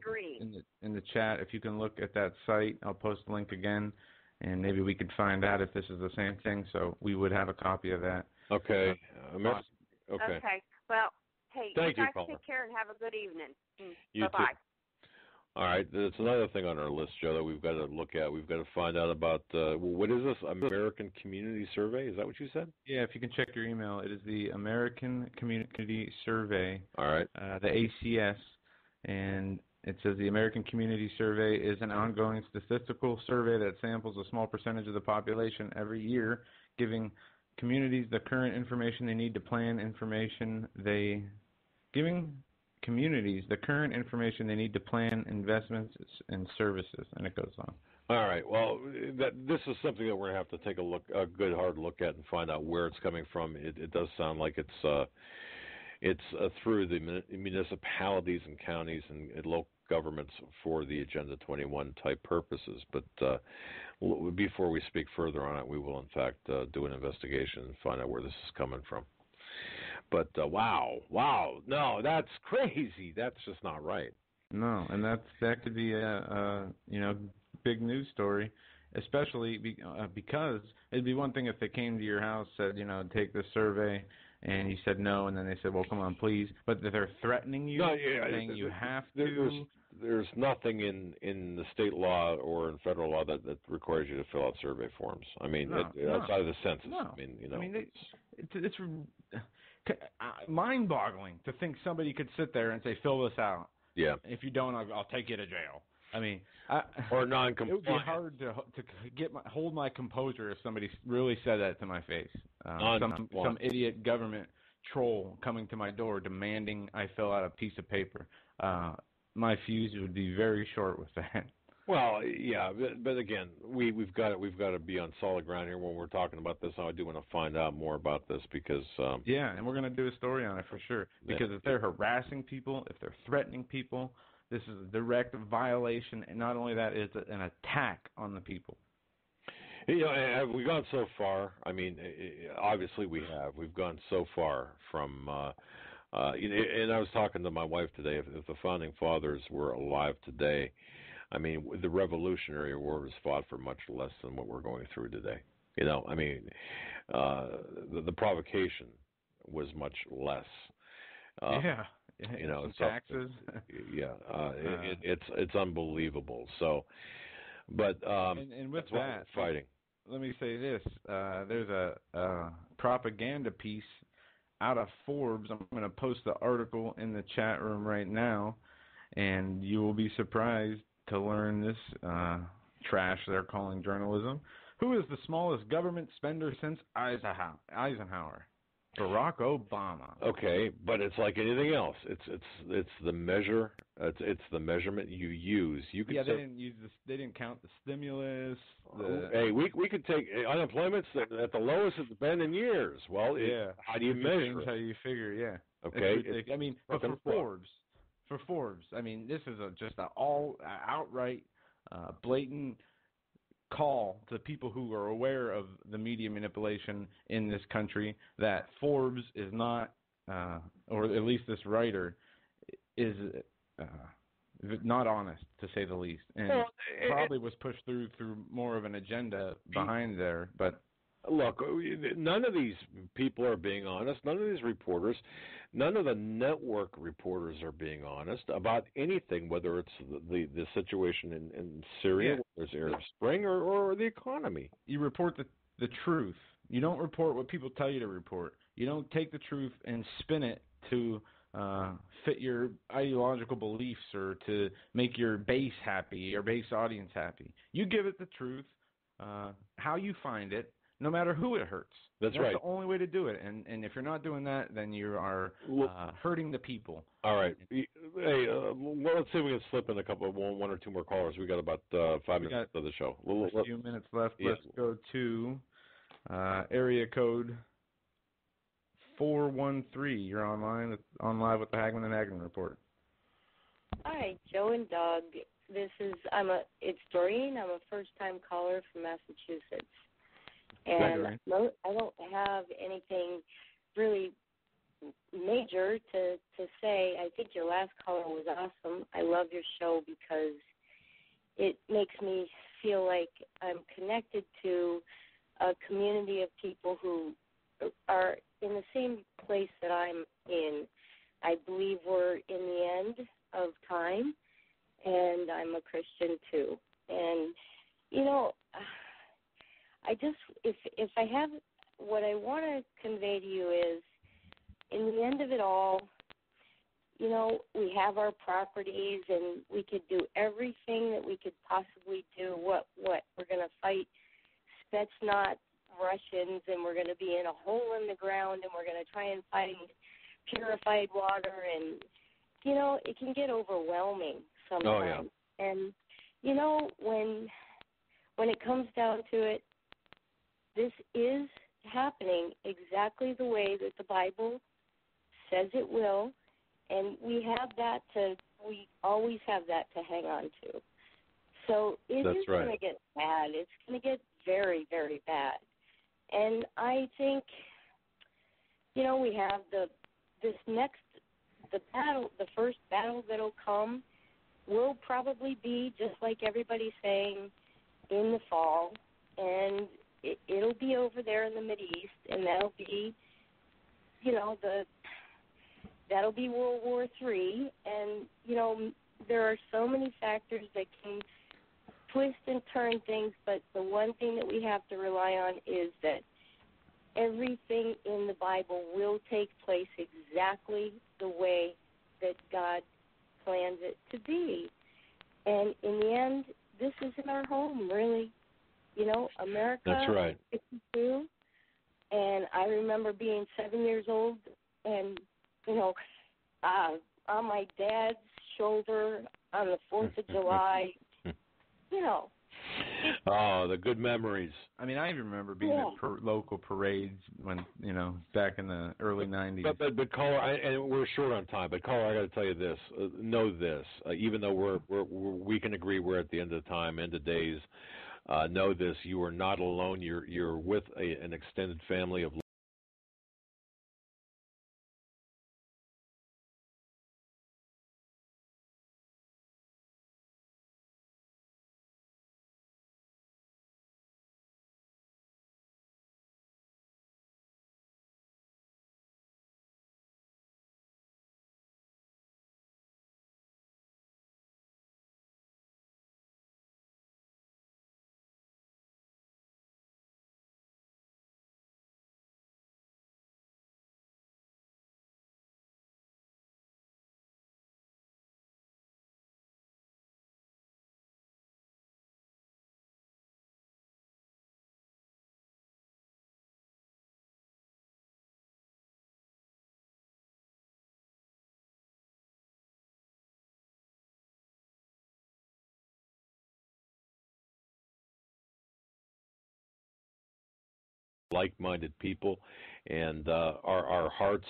in the chat, if you can look at that site, I'll post the link again, and maybe we could find out if this is the same thing. So we would have a copy of that. Okay. Okay. Well, hey, Thank you guys caller. take care and have a good evening. You Bye-bye. too. All right, there's another thing on our list, Joe, that we've got to look at. We've got to find out about, what is this, American Community Survey? Is that what you said? Yeah, if you can check your email. It is the American Community Survey, all right, the ACS, and it says the American Community Survey is an ongoing statistical survey that samples a small percentage of the population every year, giving communities the current information they need to plan investments and services, and it goes on. All right. Well, this is something that we're going to have to take a good hard look at and find out where it's coming from. It does sound like it's through the municipalities and counties and local governments for the Agenda 21 type purposes. But before we speak further on it, we will in fact do an investigation and find out where this is coming from. But wow, no, that's crazy. That's just not right. No, and that could be a big news story, especially because it'd be one thing if they came to your house, said, take this survey, and you said no, and then they said, well, come on, please. But they're threatening you, saying you have to. There's nothing in the state law or in federal law that requires you to fill out survey forms. I mean, outside of the census. No. I mean, it's mind-boggling to think somebody could sit there and say, fill this out. Yeah. If you don't, I'll take you to jail. I mean, or non-compliant. It would be hard to hold my composure if somebody really said that to my face. Some idiot government troll coming to my door demanding I fill out a piece of paper. My fuse would be very short with that. Well, yeah, but again, we've got to be on solid ground here when we're talking about this. I do want to find out more about this because and we're going to do a story on it for sure. Because if they're harassing people, if they're threatening people, this is a direct violation, and not only that, it's an attack on the people. Have we gone so far? I mean, obviously we have. We've gone so far from. And I was talking to my wife today. If the founding fathers were alive today, I mean, the Revolutionary War was fought for much less than what we're going through today. I mean, the provocation was much less. Yeah. Some taxes. It's unbelievable. So, but and with that's why that, we're fighting. Let me say this: there's a propaganda piece out of Forbes. I'm going to post the article in the chat room right now, and you will be surprised to learn this trash they're calling journalism. Who is the smallest government spender since Eisenhower? Barack Obama. Okay, but it's like anything else. It's the measure. It's the measurement you use. You could they didn't count the stimulus. Hey, we could take unemployment's at the lowest it's been in years. Well, how do you measure it? How you figure? Yeah. Okay. I mean, but for Forbes, I mean, this is just an outright, blatant call to people who are aware of the media manipulation in this country that Forbes is not, or at least this writer is not honest, to say the least, and probably was pushed through more of an agenda behind there. But look, none of these people are being honest. None of these reporters, none of the network reporters are being honest about anything, whether it's the situation in Syria, whether it's Arab Spring, or the economy. You report the truth. You don't report what people tell you to report. You don't take the truth and spin it to fit your ideological beliefs or to make your base happy, your base audience happy. You give it the truth, how you find it, no matter who it hurts. That's right. That's the only way to do it. And if you're not doing that, then you are hurting the people. All right. Hey, well, let's see if we can slip in one or two more callers. We got about 5 minutes of the show. A few minutes left. Yeah. Let's go to area code 413. You're on live with the Hagmann and Hagmann Report. Hi, Joe and Doug. It's Doreen. I'm a first-time caller from Massachusetts. And I don't have anything really major to say. I think your last caller was awesome. I love your show because it makes me feel like I'm connected to a community of people who are in the same place that I'm in. I believe we're in the end of time, and I'm a Christian too. And, if I have, what I want to convey to you is, in the end of it all, we have our properties and we could do everything that we could possibly do. What? We're going to fight Spetsnaz Russians, and we're going to be in a hole in the ground, and we're going to try and find purified water, and, it can get overwhelming sometimes. Oh, yeah. And, when it comes down to it, this is happening exactly the way that the Bible says it will, and we always have that to hang on to. So it is going to get bad. It's going to get very, very bad. And I think, we have the first battle that'll come will probably be, just like everybody's saying, in the fall, and it'll be over there in the Mideast, and that'll be, that'll be World War III, and, there are so many factors that can twist and turn things, but the one thing that we have to rely on is that everything in the Bible will take place exactly the way that God plans it to be. And in the end, this isn't our home, really. America. That's right. is 52, and I remember being 7 years old and, on my dad's shoulder on the 4th of July, Oh, the good memories. I mean, I even remember being at local parades when, back in the early 90s. But caller, and we're short on time, but caller, I got to tell you this. Know this. Even though we can agree we're at the end of time, end of days, know this. You are not alone. You're with an extended family of like-minded people, and our hearts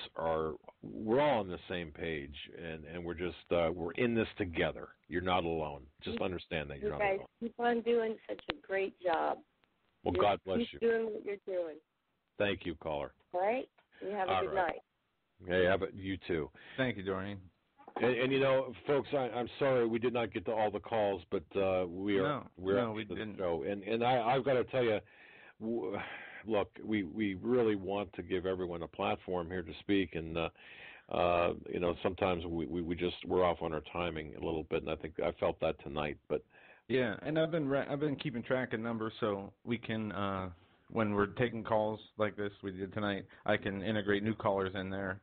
we're all on the same page, and we're just we're in this together. You're not alone. Just understand that you're not alone. You guys keep on doing such a great job. Well, God bless you. Keep doing what you're doing. Thank you, caller. All right? You have a good night. Hey, how about you too? Thank you, Doreen. And folks, I'm sorry we did not get to all the calls, but we're at the show, and I've got to tell you, look, we really want to give everyone a platform here to speak, and sometimes we're off on our timing a little bit, and I think I felt that tonight, but. Yeah, and I've been keeping track of numbers so we can when we're taking calls like this we did tonight, I can integrate new callers in there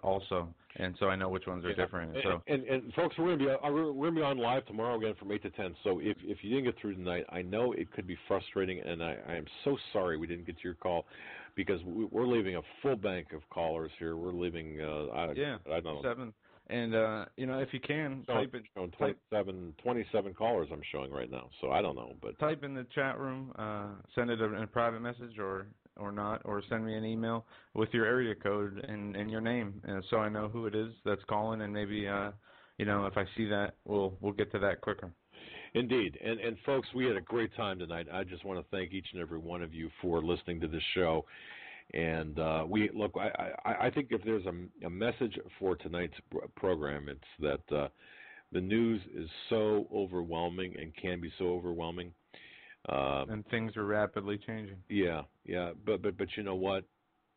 also, and so I know which ones are different. And folks, we're gonna be on live tomorrow again from 8 to 10. So if you didn't get through tonight, I know it could be frustrating, and I am so sorry we didn't get to your call because we're leaving a full bank of callers here. We're leaving I don't know 7. And, if you can, type it. 27 callers I'm showing right now, so I don't know. But type in the chat room, send it in a private message or not, or send me an email with your area code and your name, so I know who it is that's calling, and maybe, if I see that, we'll get to that quicker. Indeed. And folks, we had a great time tonight. I just want to thank each and every one of you for listening to this show. And I think if there's a message for tonight's program, it's that the news is so overwhelming and can be so overwhelming. And things are rapidly changing. Yeah. But you know what?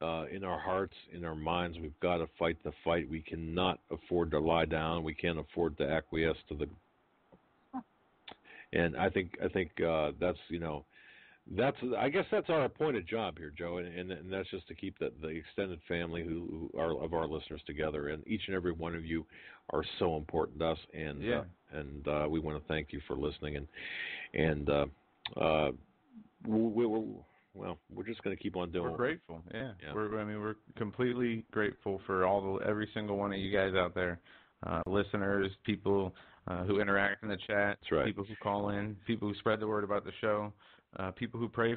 In our hearts, in our minds, we've got to fight the fight. We cannot afford to lie down. We can't afford to acquiesce to the. And I think that's I guess that's our appointed job here, Joe, and that's just to keep the extended family who are of our listeners together. And each and every one of you are so important to us, and we want to thank you for listening. And we're just going to keep on doing. We're grateful, yeah. We're completely grateful for every single one of you guys out there, listeners, people who interact in the chat, people who call in, people who spread the word about the show. People who pray